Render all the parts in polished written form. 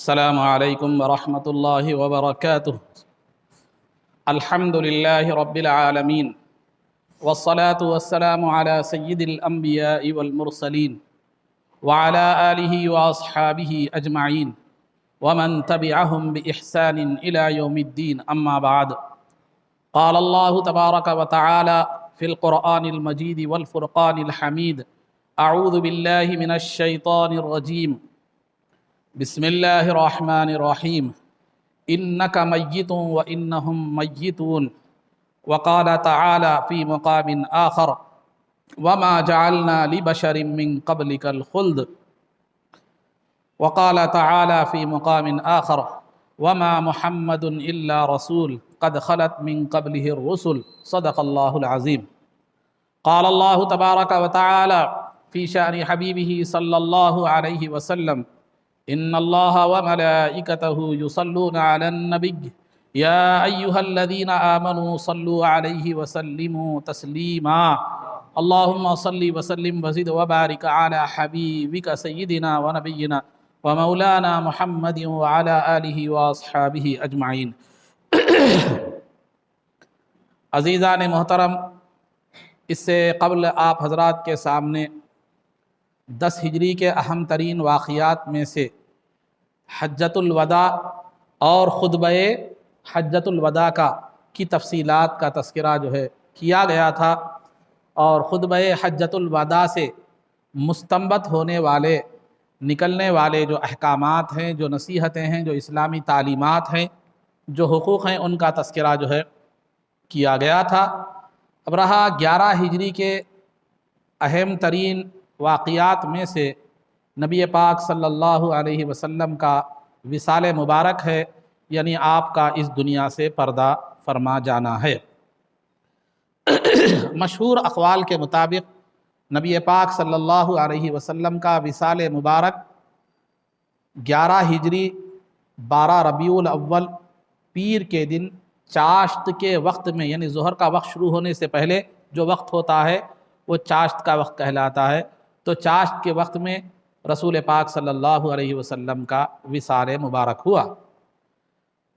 السلام علیکم ورحمۃ اللہ وبرکاتہ۔ الحمد للہ رب العالمین والصلاة والسلام علی سید الانبیاء والمرسلین وعلی آلہ واصحابہ اجمعین ومن تبعہم بإحسان الی یوم الدین، اما بعد۔ قال اللہ تبارک وتعالی فی القرآن المجید والفرقان الحمید، اعوذ باللہ من الشیطان الرجیم، بسم اللہ الرحمن الرحیم، انک میت وانہم میتون، وقال تعالی فی مقام آخر، وما جعلنا لبشر من قبلک الخلد، وقال تعالی فی مقام آخر، وما محمد الا رسول قد خلت من قبلہ الرسل، صدق اللہ العظیم۔ قال اللہ تبارک وتعالی فی شأن حبیبہ صلی اللہ علیہ وسلم، ان اللہ وملائکتہ یصلون علی النبی یا ایہا الذین آمنوا صلوا علیہ وسلموا تسلیما، اللہم صل وسلم وزد وبارک علی حبیبک سیدنا ونبینا ومولانا محمد وعلی آلہ واصحابہ اجمعین۔ عزیزان محترم، اس سے قبل آپ حضرات کے سامنے 10 ہجری کے اہم ترین واقعات میں سے حجۃ الوداع اور خطبہ حجۃ الوداع کی تفصیلات کا تذکرہ کیا گیا تھا، اور خطبہ حجۃ الوداع سے مستنبط ہونے والے نکلنے والے جو احکامات ہیں، جو نصیحتیں ہیں، جو اسلامی تعلیمات ہیں، جو حقوق ہیں، ان کا تذکرہ کیا گیا تھا۔ اب رہا 11 ہجری کے اہم ترین واقعات میں سے نبی پاک صلی اللہ علیہ وسلم کا وصال مبارک ہے، یعنی آپ کا اس دنیا سے پردہ فرما جانا ہے۔ مشہور اقوال کے مطابق نبی پاک صلی اللہ علیہ وسلم کا وصال مبارک 11 ہجری 12 ربیع الاول پیر کے دن چاشت کے وقت میں، یعنی ظہر کا وقت شروع ہونے سے پہلے جو وقت ہوتا ہے وہ چاشت کا وقت کہلاتا ہے۔ تو چاشت کے وقت میں رسول پاک صلی اللہ علیہ وسلم کا وصال مبارک ہوا،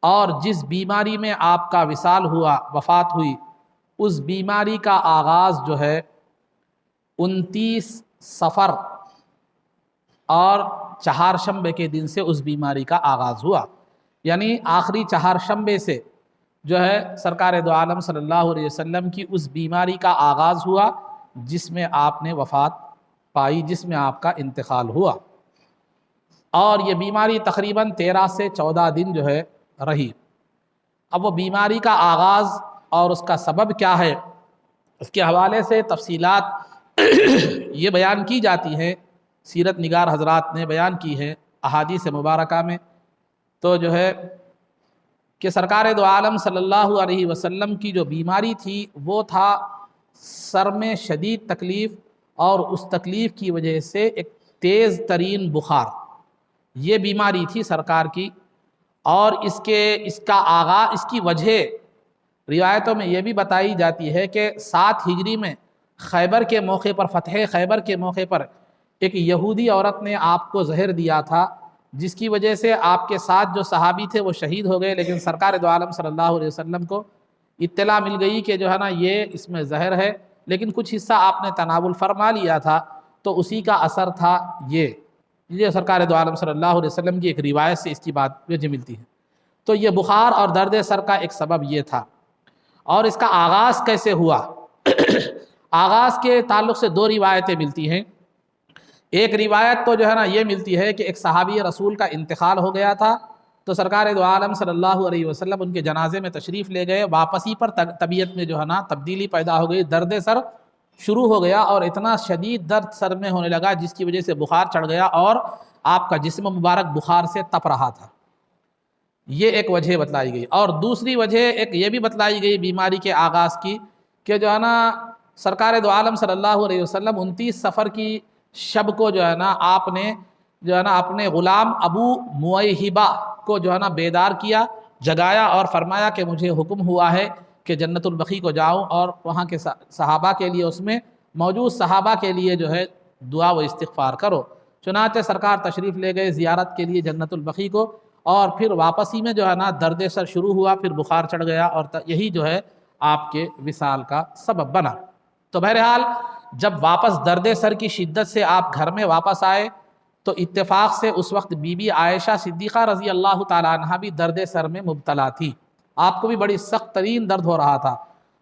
اور جس بیماری میں آپ کا وصال ہوا، وفات ہوئی، اس بیماری کا آغاز 29 صفر اور چہارشنبے کے دن سے اس بیماری کا آغاز ہوا، یعنی آخری چہارشنبے سے سرکار دو عالم صلی اللہ علیہ وسلم کی اس بیماری کا آغاز ہوا جس میں آپ نے وفات پائی، جس میں آپ کا انتقال ہوا، اور یہ بیماری تقریباً 13 سے 14 دن رہی۔ اب وہ بیماری کا آغاز اور اس کا سبب کیا ہے، اس کے حوالے سے تفصیلات یہ بیان کی جاتی ہیں، سیرت نگار حضرات نے بیان کی ہے احادیث مبارکہ میں۔ تو کہ سرکار دو عالم صلی اللہ علیہ وسلم کی جو بیماری تھی وہ تھا سر میں شدید تکلیف، اور اس تکلیف کی وجہ سے ایک تیز ترین بخار، یہ بیماری تھی سرکار کی۔ اور اس کا آغاز، اس کی وجہ روایتوں میں یہ بھی بتائی جاتی ہے کہ 7 ہجری میں خیبر کے موقع پر، فتح خیبر کے موقع پر ایک یہودی عورت نے آپ کو زہر دیا تھا، جس کی وجہ سے آپ کے ساتھ جو صحابی تھے وہ شہید ہو گئے، لیکن سرکار دو عالم صلی اللہ علیہ وسلم کو اطلاع مل گئی کہ یہ اس میں زہر ہے، لیکن کچھ حصہ آپ نے تناول فرما لیا تھا، تو اسی کا اثر تھا یہ سرکار دو عالم صلی اللہ علیہ وسلم کی ایک روایت سے اس کی بات مجھے ملتی ہے۔ تو یہ بخار اور درد سر کا ایک سبب یہ تھا۔ اور اس کا آغاز کیسے ہوا؟ آغاز کے تعلق سے 2 روایتیں ملتی ہیں۔ ایک روایت تو یہ ملتی ہے کہ ایک صحابی رسول کا انتقال ہو گیا تھا، تو سرکار دو عالم صلی اللہ علیہ وسلم ان کے جنازے میں تشریف لے گئے، واپسی پر طبیعت میں تبدیلی پیدا ہو گئی، درد سر شروع ہو گیا، اور اتنا شدید درد سر میں ہونے لگا جس کی وجہ سے بخار چڑھ گیا، اور آپ کا جسم مبارک بخار سے تپ رہا تھا۔ یہ ایک وجہ بتلائی گئی۔ اور دوسری وجہ ایک یہ بھی بتلائی گئی بیماری کے آغاز کی کہ سرکار دو عالم صلی اللہ علیہ وسلم 29 صفر کی شب کو آپ نے اپنے غلام ابو مویہبہ کو بیدار کیا، جگایا، اور فرمایا کہ مجھے حکم ہوا ہے کہ جنت البقیع کو جاؤں اور وہاں کے صحابہ کے لیے، اس میں موجود صحابہ کے لیے دعا و استغفار کرو۔ چنانچہ سرکار تشریف لے گئے زیارت کے لیے جنت البقیع کو، اور پھر واپسی میں جو ہے نا درد سر شروع ہوا، پھر بخار چڑھ گیا، اور یہی جو ہے آپ کے وصال کا سبب بنا۔ تو بہرحال جب واپس درد سر کی شدت سے آپ گھر میں واپس آئے تو اتفاق سے اس وقت بی بی عائشہ صدیقہ رضی اللہ تعالیٰ عنہ بھی درد سر میں مبتلا تھی، آپ کو بھی بڑی سخت ترین درد ہو رہا تھا۔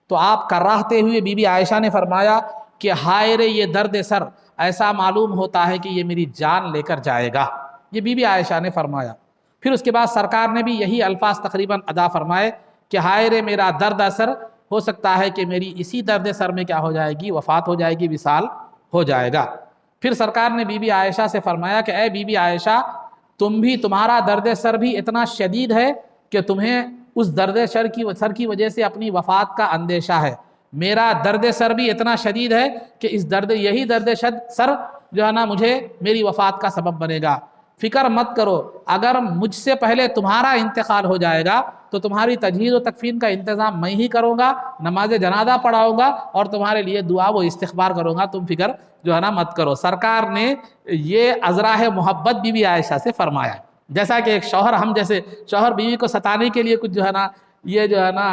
تو آپ کراہتے ہوئے بی بی عائشہ نے فرمایا کہ ہائے رے یہ درد سر، ایسا معلوم ہوتا ہے کہ یہ میری جان لے کر جائے گا، یہ بی بی عائشہ نے فرمایا۔ پھر اس کے بعد سرکار نے بھی یہی الفاظ تقریباً ادا فرمائے کہ ہائے رے میرا درد سر، ہو سکتا ہے کہ میری اسی درد سر میں کیا ہو جائے گی، وفات ہو جائے گی، وصال ہو جائے گا۔ پھر سرکار نے بی بی عائشہ سے فرمایا کہ اے بی بی عائشہ، تمہارا درد سر بھی اتنا شدید ہے کہ تمہیں اس درد سر کی وجہ سے اپنی وفات کا اندیشہ ہے، میرا درد سر بھی اتنا شدید ہے کہ یہی درد سر جو ہے نا مجھے میری وفات کا سبب بنے گا۔ فکر مت کرو، اگر مجھ سے پہلے تمہارا انتقال ہو جائے گا تو تمہاری تجہیز و تکفین کا انتظام میں ہی کروں گا، نماز جنازہ پڑھاؤں گا اور تمہارے لیے دعا و استغفار کروں گا، تم فکر جو ہے نا مت کرو۔ سرکار نے یہ عذراہ محبت بی بی عائشہ سے فرمایا، جیسا کہ ایک شوہر، ہم جیسے شوہر بیوی کو ستانے کے لیے کچھ جو ہے نا یہ جو ہے نا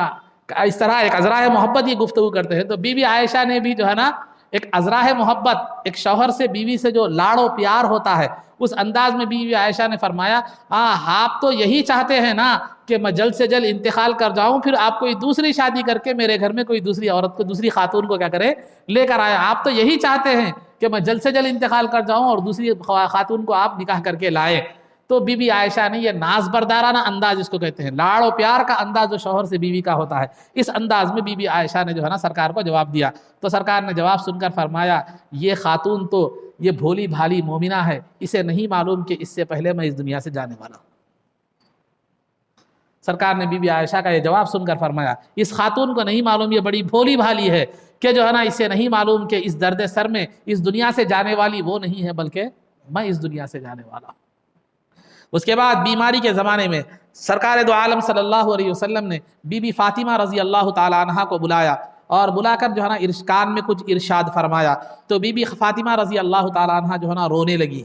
اس طرح ایک عذراہ محبت یہ گفتگو کرتے ہیں، تو بی بی عائشہ نے بھی جو ہے نا ایک عذراہ محبت، ایک شوہر سے بیوی سے جو لاڑ و پیار ہوتا ہے اس انداز میں بی بی عائشہ نے فرمایا آپ تو یہی چاہتے ہیں نا کہ میں جلد سے جلد انتقال کر جاؤں، پھر آپ کوئی دوسری شادی کر کے میرے گھر میں کوئی دوسری عورت کو، دوسری خاتون کو کیا کرے، لے کر آیا۔ آپ تو یہی چاہتے ہیں کہ میں جلد سے جلد انتقال کر جاؤں اور دوسری خاتون کو آپ نکاح کر کے لائے۔ تو بی بی عائشہ نے یہ ناز بردارانہ انداز اس کو کہتے ہیں، لاڑ و پیار کا انداز جو شوہر سے بیوی کا ہوتا ہے، اس انداز میں بی بی عائشہ نے جو ہے نا سرکار کو جواب دیا۔ تو سرکار نے جواب سن کر فرمایا یہ خاتون تو یہ بھولی بھالی مومنہ ہے، اسے نہیں معلوم کہ اس سے پہلے میں اس دنیا سے جانے والا ہوں۔ سرکار نے بی بی عائشہ کا یہ جواب سن کر فرمایا اس خاتون کو نہیں معلوم، یہ بڑی بھولی بھالی ہے کہ جو ہے نا اسے نہیں معلوم کہ اس درد سر میں اس دنیا سے جانے والی وہ نہیں ہے بلکہ میں اس دنیا سے جانے والا ہوں۔ اس کے بعد بیماری کے زمانے میں سرکار دو عالم صلی اللہ علیہ وسلم نے بی بی فاطمہ رضی اللہ تعالی عنہ کو بلایا اور بلا کر جو ہے نا کان میں کچھ ارشاد فرمایا، تو بی بی فاطمہ رضی اللہ تعالی عنہ جو ہے نا رونے لگی،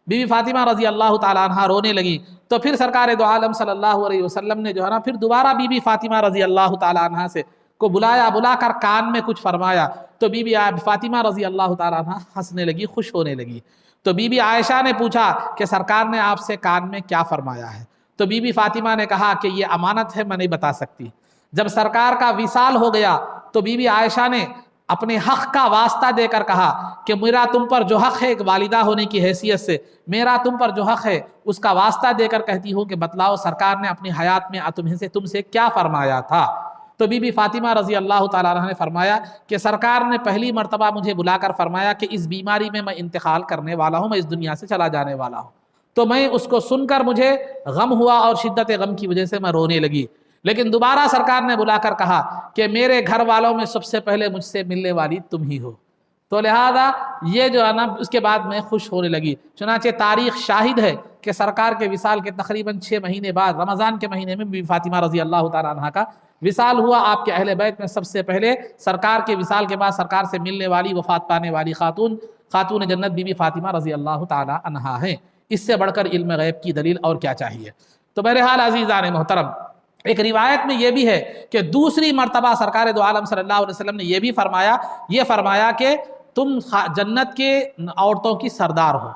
بی بی فاطمہ رضی اللہ تعالی عنہ رونے لگی۔ تو پھر سرکار دو عالم صلی اللہ علیہ وسلم نے جو ہے نا پھر دوبارہ بی بی فاطمہ رضی اللہ تعالی عنہ سے کو بلایا، بلا کر کان میں کچھ فرمایا، تو بی بی فاطمہ رضی اللہ تعالی عنہ ہنسنے لگی، خوش ہونے لگی۔ تو بی بی عائشہ نے پوچھا کہ سرکار نے آپ سے کان میں کیا فرمایا ہے؟ تو بی بی فاطمہ نے کہا کہ یہ امانت ہے، میں نہیں بتا سکتی۔ جب سرکار کا وصال ہو گیا تو بی بی عائشہ نے اپنے حق کا واسطہ دے کر کہا کہ میرا تم پر جو حق ہے ایک والدہ ہونے کی حیثیت سے، میرا تم پر جو حق ہے اس کا واسطہ دے کر کہتی ہوں کہ بتلاؤ سرکار نے اپنی حیات میں تم سے کیا فرمایا تھا؟ تو بی بی فاطمہ رضی اللہ تعالیٰ عنہ نے فرمایا کہ سرکار نے پہلی مرتبہ مجھے بلا کر فرمایا کہ اس بیماری میں میں انتقال کرنے والا ہوں، میں اس دنیا سے چلا جانے والا ہوں۔ تو میں اس کو سن کر مجھے غم ہوا اور شدت غم کی وجہ سے میں رونے لگی، لیکن دوبارہ سرکار نے بلا کر کہا کہ میرے گھر والوں میں سب سے پہلے مجھ سے ملنے والی تم ہی ہو، تو لہذا یہ جو ہے نا اس کے بعد میں خوش ہونے لگی۔ چنانچہ تاریخ شاہد ہے کہ سرکار کے وصال کے تقریباً 6 مہینے بعد رمضان کے مہینے میں بی بی فاطمہ رضی اللہ تعالیٰ عنہ کا وصال ہوا۔ آپ کے اہل بیت میں سب سے پہلے سرکار کے وصال کے بعد سرکار سے ملنے والی، وفات پانے والی خاتون جنت بی بی فاطمہ رضی اللہ تعالیٰ عنہا ہیں۔ اس سے بڑھ کر علم غیب کی دلیل اور کیا چاہیے؟ تو بہرحال عزیزان محترم، ایک روایت میں یہ بھی ہے کہ دوسری مرتبہ سرکار دو عالم صلی اللہ علیہ وسلم نے یہ بھی فرمایا کہ تم جنت کے عورتوں کی سردار ہو۔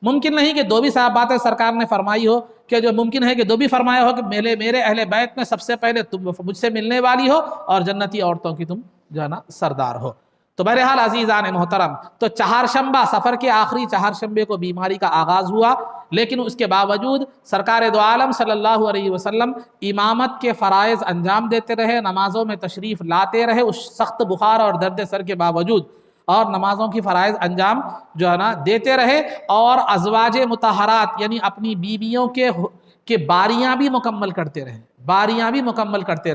ممکن نہیں کہ دو بھی صاحب باتیں سرکار نے فرمائی ہو، کہ جو ممکن ہے کہ دو بھی فرمایا ہو کہ میرے اہل بیت میں سب سے پہلے تم مجھ سے ملنے والی ہو اور جنتی عورتوں کی تم جو ہے نا سردار ہو۔ تو بہرحال عزیزان محترم، تو چہارشنبہ، سفر کے آخری چہارشنبے کو بیماری کا آغاز ہوا، لیکن اس کے باوجود سرکار دو عالم صلی اللہ علیہ وسلم امامت کے فرائض انجام دیتے رہے، نمازوں میں تشریف لاتے رہے اس سخت بخار اور درد سر کے باوجود، اور نمازوں کی فرائض انجام جو ہے نا دیتے رہے، اور ازواج مطہرات یعنی اپنی بیویوں کے باریاں بھی مکمل کرتے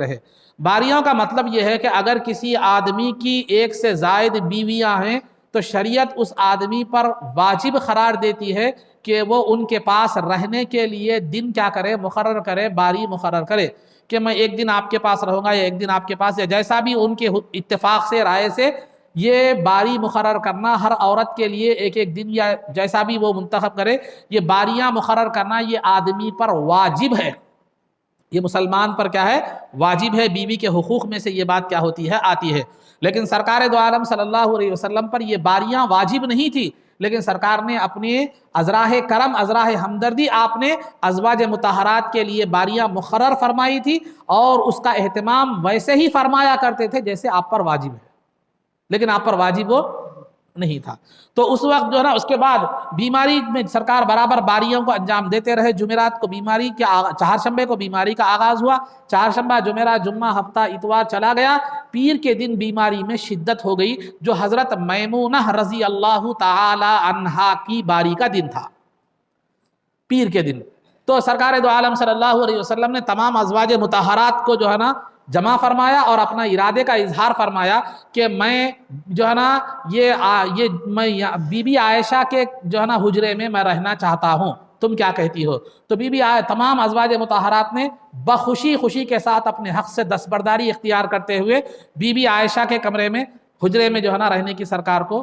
رہے۔ باریوں کا مطلب یہ ہے کہ اگر کسی آدمی کی ایک سے زائد بیویاں ہیں تو شریعت اس آدمی پر واجب قرار دیتی ہے کہ وہ ان کے پاس رہنے کے لیے دن کیا کرے، مقرر کرے، باری مقرر کرے کہ میں ایک دن آپ کے پاس رہوں گا یا ایک دن آپ کے پاس، یا جیسا بھی ان کے اتفاق سے، رائے سے یہ باری مقرر کرنا ہر عورت کے لیے ایک ایک دن یا جیسا بھی وہ منتخب کرے، یہ باریاں مقرر کرنا یہ آدمی پر واجب ہے، یہ مسلمان پر کیا ہے؟ واجب ہے۔ بیوی کے حقوق میں سے یہ بات کیا ہوتی ہے؟ آتی ہے۔ لیکن سرکار دو عالم صلی اللہ علیہ وسلم پر یہ باریاں واجب نہیں تھی، لیکن سرکار نے اپنے ازراہ کرم، ازراہ ہمدردی، آپ نے ازواج مطہرات کے لیے باریاں مقرر فرمائی تھی، اور اس کا اہتمام ویسے ہی فرمایا کرتے تھے جیسے آپ پر واجب ہے، لیکن آپ پر واجب وہ نہیں تھا۔ تو اس وقت جو ہے نا، اس کے بعد بیماری میں سرکار برابر باریوں کو انجام دیتے رہے۔ جمعرات کو بیماری کے چہارشنبے کو بیماری کا آغاز ہوا، چہارشنبہ، جمعرات، جمعہ، ہفتہ، اتوار چلا گیا، پیر کے دن بیماری میں شدت ہو گئی، جو حضرت میمونہ رضی اللہ تعالی عنہا کی باری کا دن تھا، پیر کے دن۔ تو سرکار دو عالم صلی اللہ علیہ وسلم نے تمام ازواج مطہرات کو جو ہے نا جمع فرمایا اور اپنا ارادے کا اظہار فرمایا کہ میں جو ہے نا میں بی بی عائشہ کے جو ہے نا حجرے میں میں رہنا چاہتا ہوں، تم کیا کہتی ہو؟ تو تمام ازواج مطہرات نے بخوشی خوشی کے ساتھ اپنے حق سے دستبرداری اختیار کرتے ہوئے بی بی عائشہ کے کمرے میں، حجرے میں جو ہے نا رہنے کی سرکار کو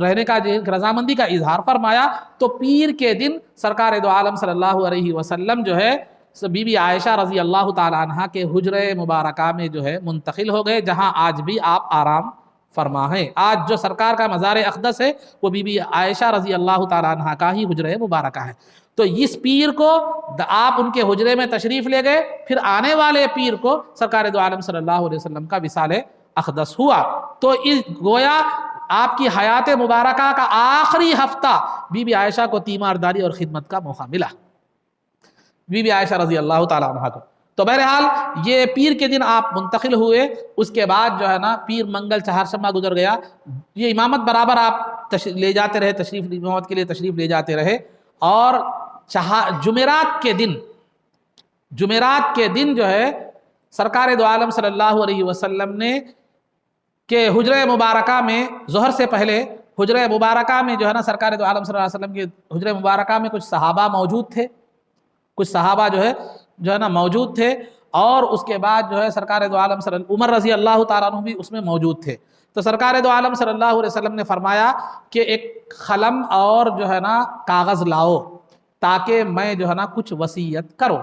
رہنے کا رضامندی کا اظہار فرمایا۔ تو پیر کے دن سرکار دو عالم صلی اللہ علیہ وسلم جو ہے بی بی عائشہ رضی اللہ تعالی عنہ کے حجرے مبارکہ میں جو ہے منتقل ہو گئے، جہاں آج بھی آپ آرام فرما ہیں۔ آج جو سرکار کا مزار اقدس ہے وہ بی بی عائشہ رضی اللہ تعالی عنہ کا ہی حجرے مبارکہ ہے۔ تو اس پیر کو آپ ان کے حجرے میں تشریف لے گئے، پھر آنے والے پیر کو سرکار دو عالم صلی اللہ علیہ وسلم کا وصال اقدس ہوا۔ تو اس گویا آپ کی حیات مبارکہ کا آخری ہفتہ بی بی عائشہ کو تیمارداری اور خدمت کا موقع ملا، بی بی عائشہ رضی اللہ تعالی عنہ کو۔ تو بہرحال یہ پیر کے دن آپ منتقل ہوئے، اس کے بعد جو ہے نا پیر منگل چہارشنبہ گزر گیا، یہ امامت برابر آپ لے جاتے رہے، امامت کے لیے تشریف لے جاتے رہے، اور جمعرات کے دن جو ہے سرکار دو عالم صلی اللہ علیہ وسلم نے کہ حجرہ مبارکہ میں ظہر سے پہلے حجرہ مبارکہ میں جو ہے نا سرکار دو عالم صلی اللہ علیہ وسلم کے حجرہ مبارکہ میں کچھ صحابہ موجود تھے، کچھ صحابہ جو ہے نا موجود تھے، اور اس کے بعد جو ہے سرکار دو عالم عمر رضی اللہ تعالیٰ عنہ بھی اس میں موجود تھے۔ تو سرکار دو عالم صلی اللہ علیہ وسلم نے فرمایا کہ ایک قلم اور جو ہے نا کاغذ لاؤ تاکہ میں جو ہے نا کچھ وصیت کروں۔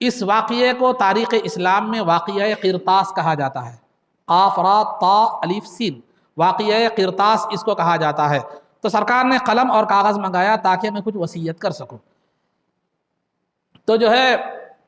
اس واقعے کو تاریخ اسلام میں واقعہ قرطاس کہا جاتا ہے، قاف را تا الف سین، واقعہ قرطاس اس کو کہا جاتا ہے۔ تو سرکار نے قلم اور کاغذ منگایا تاکہ میں کچھ وصیت کر سکوں۔ تو جو ہے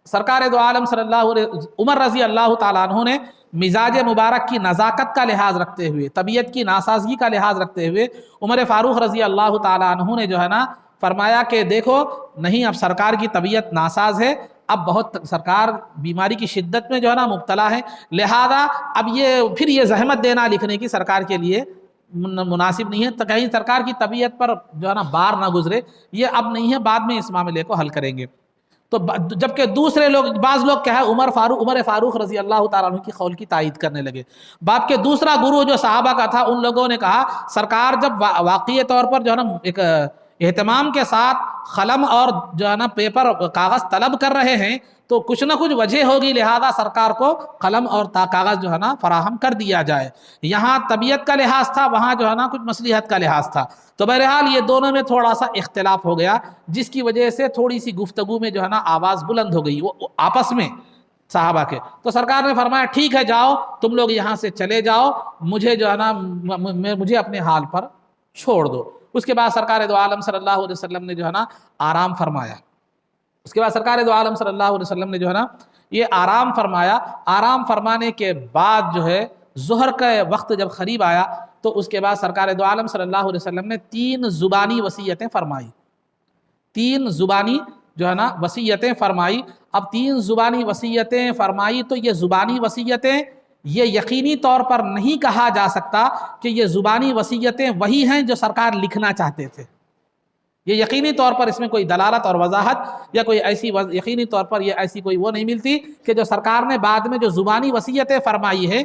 سرکار دو عالم صلی اللہ علیہ عمر رضی اللہ تعالیٰ عنہ نے مزاج مبارک کی نزاکت کا لحاظ رکھتے ہوئے، طبیعت کی ناسازگی کا لحاظ رکھتے ہوئے، عمر فاروق رضی اللہ تعالیٰ عنہ نے جو ہے نا فرمایا کہ دیکھو نہیں، اب سرکار کی طبیعت ناساز ہے، اب بہت سرکار بیماری کی شدت میں جو ہے نا مبتلا ہے، لہذا اب پھر یہ زحمت دینا لکھنے کی سرکار کے لیے مناسب نہیں ہے، تو کہیں سرکار کی طبیعت پر جو ہے نا بار نہ گزرے، یہ اب نہیں ہے، بعد میں اس معاملے کو حل کریں گے۔ تو جبکہ دوسرے لوگ، بعض لوگ کیا ہے عمر فاروق رضی اللہ تعالیٰ عنہ کی قول کی تائید کرنے لگے۔ باپ کے دوسرا گروہ جو صحابہ کا تھا، ان لوگوں نے کہا سرکار جب واقعی طور پر جو ہے نا ایک اہتمام کے ساتھ قلم اور جو ہے نا پیپر کاغذ طلب کر رہے ہیں تو کچھ نہ کچھ وجہ ہوگی، لہذا سرکار کو قلم اور کاغذ جو ہے نا فراہم کر دیا جائے۔ یہاں طبیعت کا لحاظ تھا، وہاں جو ہے نا کچھ مصلحت کا لحاظ تھا۔ تو بہرحال یہ دونوں میں تھوڑا سا اختلاف ہو گیا، جس کی وجہ سے تھوڑی سی گفتگو میں جو ہے نا آواز بلند ہو گئی وہ آپس میں صحابہ کے۔ تو سرکار نے فرمایا ٹھیک ہے، جاؤ تم لوگ یہاں سے چلے جاؤ، مجھے جو ہے نا مجھے اپنے حال پر چھوڑ دو۔ اس کے بعد سرکار دو عالم صلی اللہ علیہ وسلم نے جو ہے نا آرام فرمایا۔ اس کے بعد سرکار دو عالم صلی اللہ علیہ وسلم نے جو ہے نا یہ آرام فرمایا۔ آرام فرمانے کے بعد جو ہے ظہر کا وقت جب قریب آیا تو اس کے بعد سرکار دو عالم صلی اللہ علیہ وسلم نے 3 زبانی وصیتیں فرمائی، 3 زبانی جو ہے نا وصیتیں فرمائی۔ اب 3 زبانی وصیتیں فرمائی تو یہ زبانی وصیتیں، یہ یقینی طور پر نہیں کہا جا سکتا کہ یہ زبانی وصیتیں وہی ہیں جو سرکار لکھنا چاہتے تھے۔ یہ یقینی طور پر اس میں کوئی دلالت اور وضاحت یا کوئی ایسی یقینی طور پر یہ ایسی کوئی وہ نہیں ملتی کہ جو سرکار نے بعد میں جو زبانی وصیتیں فرمائی ہیں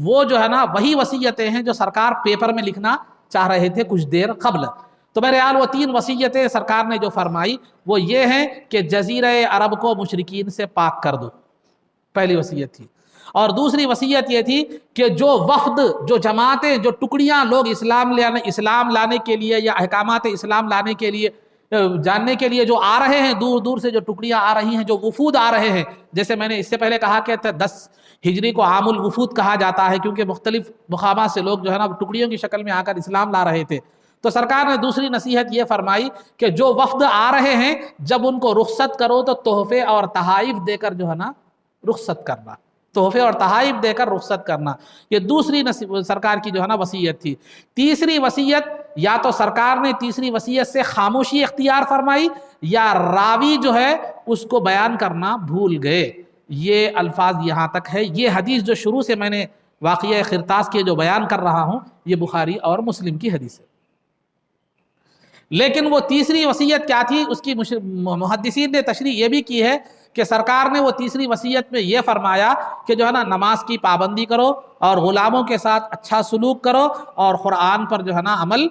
وہ جو ہے نا وہی وصیتیں ہیں جو سرکار پیپر میں لکھنا چاہ رہے تھے کچھ دیر قبل۔ تو بہرحال وہ 3 وصیتیں سرکار نے جو فرمائی وہ یہ ہیں کہ جزیرہ عرب کو مشرکین سے پاک کر دو، پہلی وصیت تھی۔ اور دوسری وصیت یہ تھی کہ جو وفد، جو جماعتیں، جو ٹکڑیاں لوگ اسلام لانے کے لیے یا احکامات اسلام لانے کے لیے جاننے کے لیے جو آ رہے ہیں، دور دور سے جو ٹکڑیاں آ رہی ہیں، جو وفود آ رہے ہیں، جیسے میں نے اس سے پہلے کہا کہ 10 ہجری کو عام الوفود کہا جاتا ہے، کیونکہ مختلف مقامات سے لوگ جو ہے نا ٹکڑیوں کی شکل میں آ کر اسلام لا رہے تھے۔ تو سرکار نے دوسری نصیحت یہ فرمائی کہ جو وفد آ رہے ہیں جب ان کو رخصت کرو تو تحفے اور تحائف دے کر جو ہے نا رخصت کرنا، تحفے اور تحائف دے کر رخصت کرنا، یہ دوسری سرکار کی جو ہے نا وصیت تھی۔ تیسری وصیت، یا تو سرکار نے تیسری وصیت سے خاموشی اختیار فرمائی یا راوی جو ہے اس کو بیان کرنا بھول گئے۔ یہ الفاظ یہاں تک ہے۔ یہ حدیث جو شروع سے میں نے واقعہ خرطاس کے جو بیان کر رہا ہوں، یہ بخاری اور مسلم کی حدیث ہے۔ لیکن وہ تیسری وصیت کیا تھی، اس کی محدثین نے تشریح یہ بھی کی ہے کہ سرکار نے وہ تیسری وصیت میں یہ فرمایا کہ جو ہے نا نماز کی پابندی کرو اور غلاموں کے ساتھ اچھا سلوک کرو اور قرآن پر جو ہے نا عمل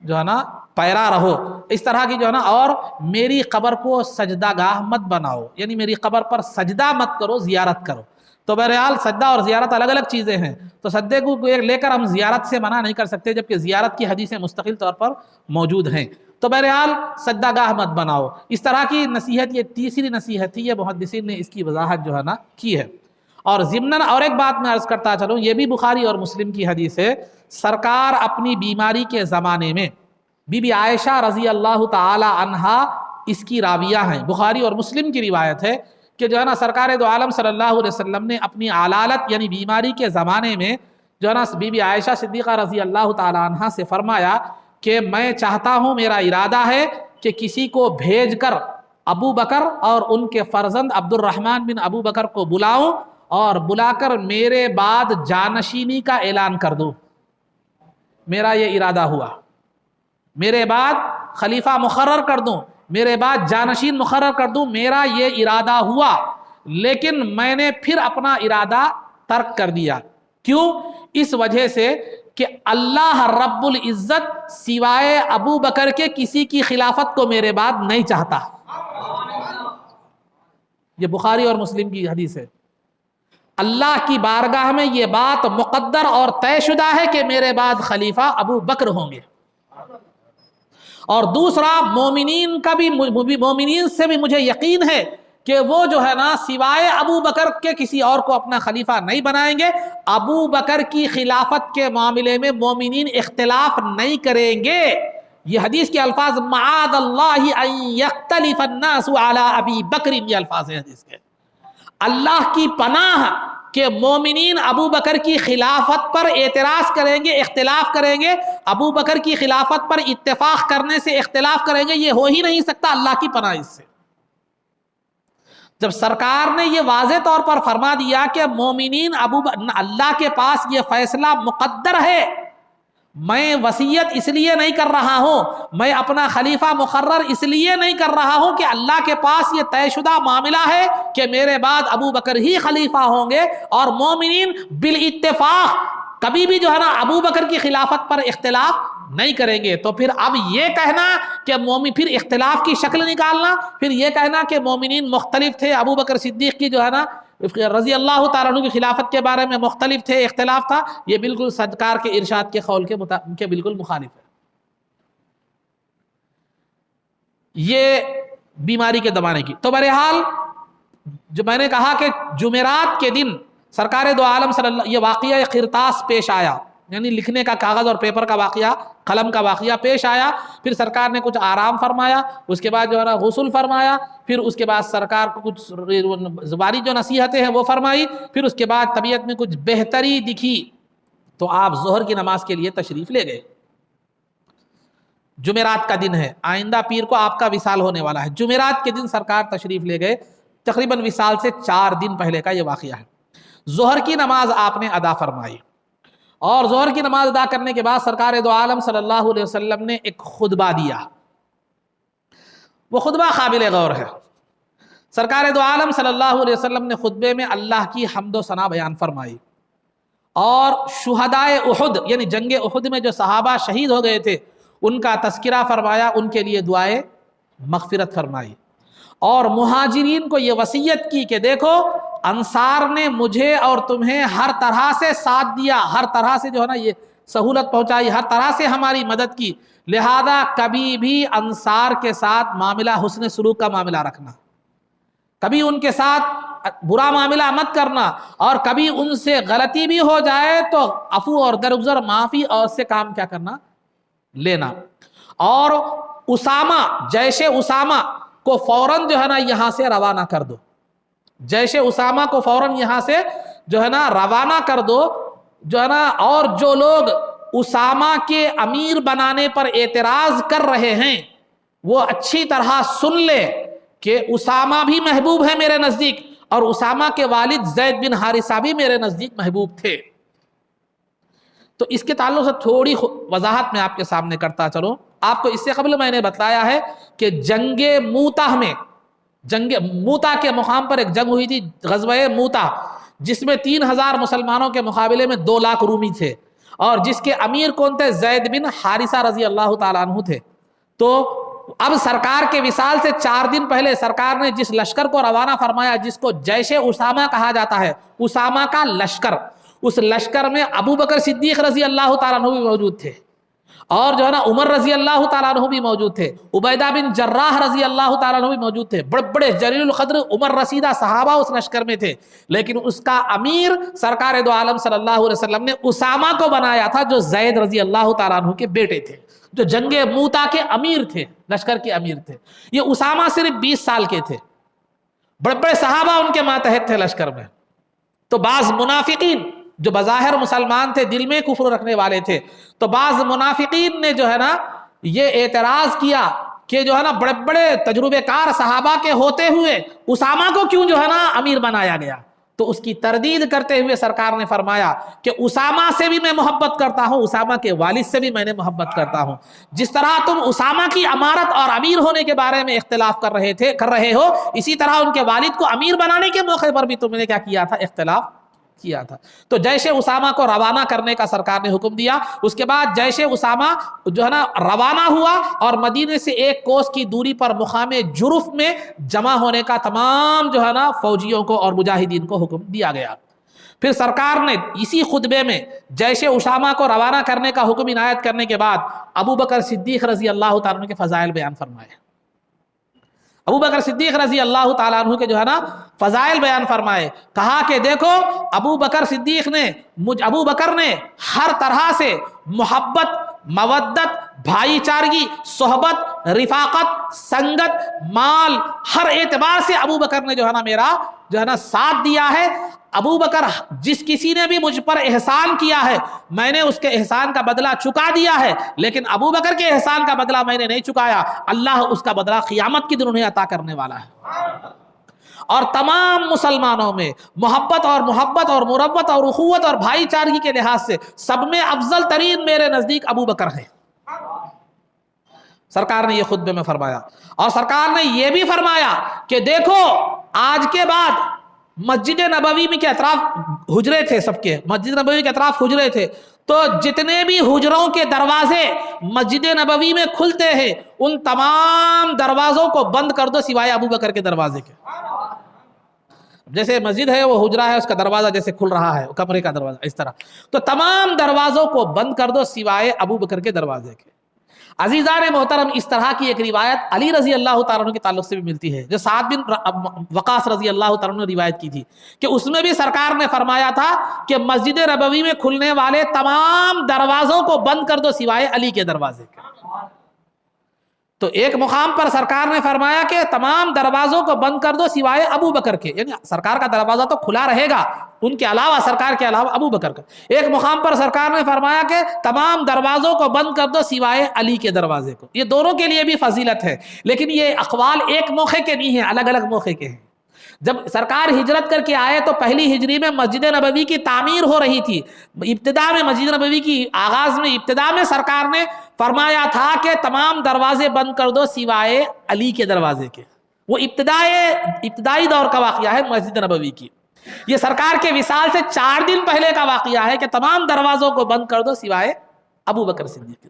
جو ہے نا پیرا رہو، اس طرح کی جو ہے نا، اور میری قبر کو سجدہ گاہ مت بناؤ، یعنی میری قبر پر سجدہ مت کرو، زیارت کرو۔ تو بہرحال سجدہ اور زیارت الگ الگ چیزیں ہیں، تو سجدے کو لے کر ہم زیارت سے منع نہیں کر سکتے، جبکہ زیارت کی حدیثیں مستقل طور پر موجود ہیں۔ تو بہرحال سجدہ گاہ مت بناؤ، اس طرح کی نصیحت، یہ تیسری نصیحت تھی، یہ محدثین نے اس کی وضاحت جو ہے نا کی ہے۔ اور ضمناً اور ایک بات میں عرض کرتا چلوں، یہ بھی بخاری اور مسلم کی حدیث ہے۔ سرکار اپنی بیماری کے زمانے میں، بی بی عائشہ رضی اللہ تعالی عنہا اس کی راویہ ہیں، بخاری اور مسلم کی روایت ہے کہ جو ہے نا سرکار دو عالم صلی اللہ علیہ وسلم نے اپنی علالت یعنی بیماری کے زمانے میں جو ہے نا بی بی عائشہ صدیقہ رضی اللہ تعالی عنہا سے فرمایا کہ میں چاہتا ہوں، میرا ارادہ ہے کہ کسی کو بھیج کر ابو بکر اور ان کے فرزند عبد الرحمن بن ابو بکر کو بلاؤں اور بلا کر میرے بعد جانشینی کا اعلان کر دوں۔ میرا یہ ارادہ ہوا، میرے بعد خلیفہ مقرر کر دوں، میرے بعد جانشین مقرر کر دوں، میرا یہ ارادہ ہوا، لیکن میں نے پھر اپنا ارادہ ترک کر دیا۔ کیوں؟ اس وجہ سے کہ اللہ رب العزت سوائے ابو بکر کے کسی کی خلافت کو میرے بعد نہیں چاہتا۔ یہ بخاری اور مسلم کی حدیث ہے۔ اللہ کی بارگاہ میں یہ بات مقدر اور طے شدہ ہے کہ میرے بعد خلیفہ ابو بکر ہوں گے۔ اور دوسرا، مومنین کا بھی، مومنین سے بھی مجھے یقین ہے کہ وہ جو ہے نا سوائے ابو بکر کے کسی اور کو اپنا خلیفہ نہیں بنائیں گے۔ ابو بکر کی خلافت کے معاملے میں مومنین اختلاف نہیں کریں گے۔ یہ حدیث کے الفاظ معاذ اللہ ان یختلف الناس علی ابی بکر، یہ الفاظ ہیں حدیث کے۔ اللہ کی پناہ کہ مومنین ابو بکر کی خلافت پر اعتراض کریں گے، اختلاف کریں گے، ابو بکر کی خلافت پر اتفاق کرنے سے اختلاف کریں گے، یہ ہو ہی نہیں سکتا، اللہ کی پناہ اس سے۔ جب سرکار نے یہ واضح طور پر فرما دیا کہ مومنین اللہ کے پاس یہ فیصلہ مقدر ہے، میں وصیت اس لیے نہیں کر رہا ہوں، میں اپنا خلیفہ مقرر اس لیے نہیں کر رہا ہوں کہ اللہ کے پاس یہ طے شدہ معاملہ ہے کہ میرے بعد ابو بکر ہی خلیفہ ہوں گے، اور مومنین بالاتفاق کبھی بھی جو ہے نا ابو بکر کی خلافت پر اختلاف نہیں کریں گے۔ تو پھر اب یہ کہنا کہ مومن، پھر اختلاف کی شکل نکالنا، پھر یہ کہنا کہ مومنین مختلف تھے، ابو بکر صدیق کی جو ہے نا رضی اللہ تعالیٰ عنہ کی خلافت کے بارے میں مختلف تھے، اختلاف تھا، یہ بالکل سرکار کے ارشاد کے قول کے بالکل مخالف ہے۔ یہ بیماری کے دبانے کی۔ تو بہرحال جو میں نے کہا کہ جمعرات کے دن سرکار دو عالم صلی اللہ، یہ واقعہ خرطاس پیش آیا، یعنی لکھنے کا کاغذ اور پیپر کا واقعہ، قلم کا واقعہ پیش آیا۔ پھر سرکار نے کچھ آرام فرمایا، اس کے بعد جو ہے نا غسل فرمایا، پھر اس کے بعد سرکار کو کچھ زبانی جو نصیحتیں ہیں وہ فرمائی، پھر اس کے بعد طبیعت میں کچھ بہتری دکھی تو آپ ظہر کی نماز کے لیے تشریف لے گئے۔ جمعرات کا دن ہے، آئندہ پیر کو آپ کا وصال ہونے والا ہے، جمعرات کے دن سرکار تشریف لے گئے، تقریباً وصال سے 4 دن پہلے کا یہ واقعہ ہے۔ ظہر کی نماز آپ نے ادا فرمائی، اور ظہر کی نماز ادا کرنے کے بعد سرکار دو عالم صلی اللہ علیہ وسلم نے ایک خطبہ دیا۔ وہ خطبہ قابل غور ہے۔ سرکار دو عالم صلی اللہ علیہ وسلم نے خطبے میں اللہ کی حمد و ثنا بیان فرمائی، اور شہدائے احد یعنی جنگ احد میں جو صحابہ شہید ہو گئے تھے ان کا تذکرہ فرمایا، ان کے لیے دعائے مغفرت فرمائی، اور مہاجرین کو یہ وصیت کی کہ دیکھو انصار نے مجھے اور تمہیں ہر طرح سے ساتھ دیا، ہر طرح سے جو ہے نا یہ سہولت پہنچائی، ہر طرح سے ہماری مدد کی، لہذا کبھی بھی انصار کے ساتھ معاملہ حسن سلوک کا معاملہ رکھنا، کبھی ان کے ساتھ برا معاملہ مت کرنا، اور کبھی ان سے غلطی بھی ہو جائے تو عفو اور درگزر معافی اور اس سے کام کیا کرنا، لینا۔ اور اسامہ، جیش اسامہ کو فوراً جو ہے نا یہاں سے روانہ کر دو، جیش اسامہ کو فوراً یہاں سے جو ہے نا روانہ کر دو، جو ہے نا، اور جو لوگ اسامہ کے امیر بنانے پر اعتراض کر رہے ہیں وہ اچھی طرح سن لے کہ اسامہ بھی محبوب ہے میرے نزدیک، اور اسامہ کے والد زید بن حارثہ بھی میرے نزدیک محبوب تھے۔ تو اس کے تعلق سے تھوڑی وضاحت میں آپ کے سامنے کرتا چلوں۔ آپ کو اس سے قبل میں نے بتلایا ہے کہ جنگ موتہ میں، جنگ موتہ کے مقام پر ایک جنگ ہوئی تھی، غزوہ موتہ، جس میں 3000 مسلمانوں کے مقابلے میں 2 لاکھ رومی تھے، اور جس کے امیر کون تھے؟ زید بن حارثہ رضی اللہ تعالیٰ عنہ تھے۔ تو اب سرکار کے وصال سے 4 دن پہلے سرکار نے جس لشکر کو روانہ فرمایا، جس کو جیش اسامہ کہا جاتا ہے، اسامہ کا لشکر، اس لشکر میں ابو بکر صدیق رضی اللہ تعالیٰ عنہ بھی موجود تھے، اور جو ہے نا عمر رضی اللہ تعالیٰ عنہ بھی موجود تھے، عبیدہ بن جراح رضی اللہ تعالیٰ عنہ بھی موجود تھے، بڑے بڑے جلیل القدر عمر رسیدہ صحابہ اس لشکر میں تھے، لیکن اس کا امیر سرکار دو عالم صلی اللہ علیہ وسلم نے اسامہ کو بنایا تھا، جو زید رضی اللہ تعالیٰ عنہ کے بیٹے تھے، جو جنگ موتہ کے امیر تھے، لشکر کے امیر تھے۔ یہ اسامہ صرف 20 سال کے تھے، بڑے بڑے صحابہ ان کے ماتحت تھے لشکر میں۔ تو بعض منافقین جو بظاہر مسلمان تھے، دل میں کفر رکھنے والے تھے، تو بعض منافقین نے جو ہے نا یہ اعتراض کیا کہ جو ہے نا بڑے بڑے تجربے کار صحابہ کے ہوتے ہوئے اسامہ کو کیوں جو ہے نا امیر بنایا گیا؟ تو اس کی تردید کرتے ہوئے سرکار نے فرمایا کہ اسامہ سے بھی میں محبت کرتا ہوں، اسامہ کے والد سے بھی میں نے محبت کرتا ہوں۔ جس طرح تم اسامہ کی امارت اور امیر ہونے کے بارے میں اختلاف کر رہے ہو، اسی طرح ان کے والد کو امیر بنانے کے موقع پر بھی تم نے کیا کیا تھا؟ اختلاف کیا تھا۔ تو جیش اسامہ کو روانہ کرنے کا سرکار نے حکم دیا۔ اس کے بعد جیش اسامہ جو ہے نا روانہ ہوا، اور مدینے سے 1 کوس کی دوری پر مقام جرف میں جمع ہونے کا تمام جو ہے نا فوجیوں کو اور مجاہدین کو حکم دیا گیا۔ پھر سرکار نے اسی خطبے میں جیش اسامہ کو روانہ کرنے کا حکم عنایت کرنے کے بعد ابو بکر صدیق رضی اللہ تعالیٰ عنہ کے فضائل بیان فرمائے۔ ابو بکر صدیق رضی اللہ تعالیٰ عنہ کے جو ہے نا فضائل بیان فرمائے، کہا کہ دیکھو ابو بکر نے ہر طرح سے محبت، مودت، بھائی چارگی، صحبت، رفاقت، سنگت، مال، ہر اعتبار سے ابو بکر نے جو ہے نا میرا جو ہے نا ساتھ دیا ہے۔ ابو بکر جس کسی نے بھی مجھ پر احسان کیا ہے میں نے اس کے احسان کا بدلہ چکا دیا ہے، لیکن ابو بکر کے احسان کا بدلہ میں نے نہیں چکایا، اللہ اس کا بدلہ قیامت کے دن انہیں عطا کرنے والا ہے۔ اور تمام مسلمانوں میں محبت اور مربت اور اخوت اور بھائی چارگی کے لحاظ سے سب میں افضل ترین میرے نزدیک ابو بکر ہے۔ سرکار نے یہ خطبے میں فرمایا، اور سرکار نے یہ بھی فرمایا کہ دیکھو آج کے بعد مسجد نبوی میں کے اطراف حجرے تھے، سب کے مسجد نبوی کے اطراف حجرے تھے، تو جتنے بھی حجروں کے دروازے مسجد نبوی میں کھلتے ہیں ان تمام دروازوں کو بند کر دو سوائے ابو بکر کے دروازے کے۔ جیسے مسجد ہے وہ حجرہ ہے، اس کا دروازہ جیسے کھل رہا ہے کمرے کا دروازہ، اس طرح تو تمام دروازوں کو بند کر دو سوائے ابو بکر کے دروازے کے۔ عزیزان محترم، اس طرح کی ایک روایت علی رضی اللہ تعالیٰ عنہ کے تعلق سے بھی ملتی ہے، جو سعد بن وقاص رضی اللہ تعالیٰ عنہ نے روایت کی تھی، کہ اس میں بھی سرکار نے فرمایا تھا کہ مسجد نبوی میں کھلنے والے تمام دروازوں کو بند کر دو سوائے علی کے دروازے کے۔ تو ایک مقام پر سرکار نے فرمایا کہ تمام دروازوں کو بند کر دو سوائے ابو بکر کے، یعنی سرکار کا دروازہ تو کھلا رہے گا، ان کے علاوہ سرکار کے علاوہ ابو بکر کا۔ ایک مقام پر سرکار نے فرمایا کہ تمام دروازوں کو بند کر دو سوائے علی کے دروازے کو۔ یہ دونوں کے لیے بھی فضیلت ہے، لیکن یہ اقوال ایک موقع کے نہیں ہیں، الگ الگ موقع کے ہیں۔ جب سرکار ہجرت کر کے آئے تو پہلی ہجری میں مسجد نبوی کی تعمیر ہو رہی تھی، ابتدا میں مسجد نبوی کی آغاز میں ابتدا میں سرکار نے فرمایا تھا کہ تمام دروازے بند کر دو سوائے علی کے دروازے کے۔ وہ ابتدائی دور کا واقعہ ہے مسجد نبوی کی۔ یہ سرکار کے وصال سے 4 دن پہلے کا واقعہ ہے کہ تمام دروازوں کو بند کر دو سوائے ابو بکر صدیق کے۔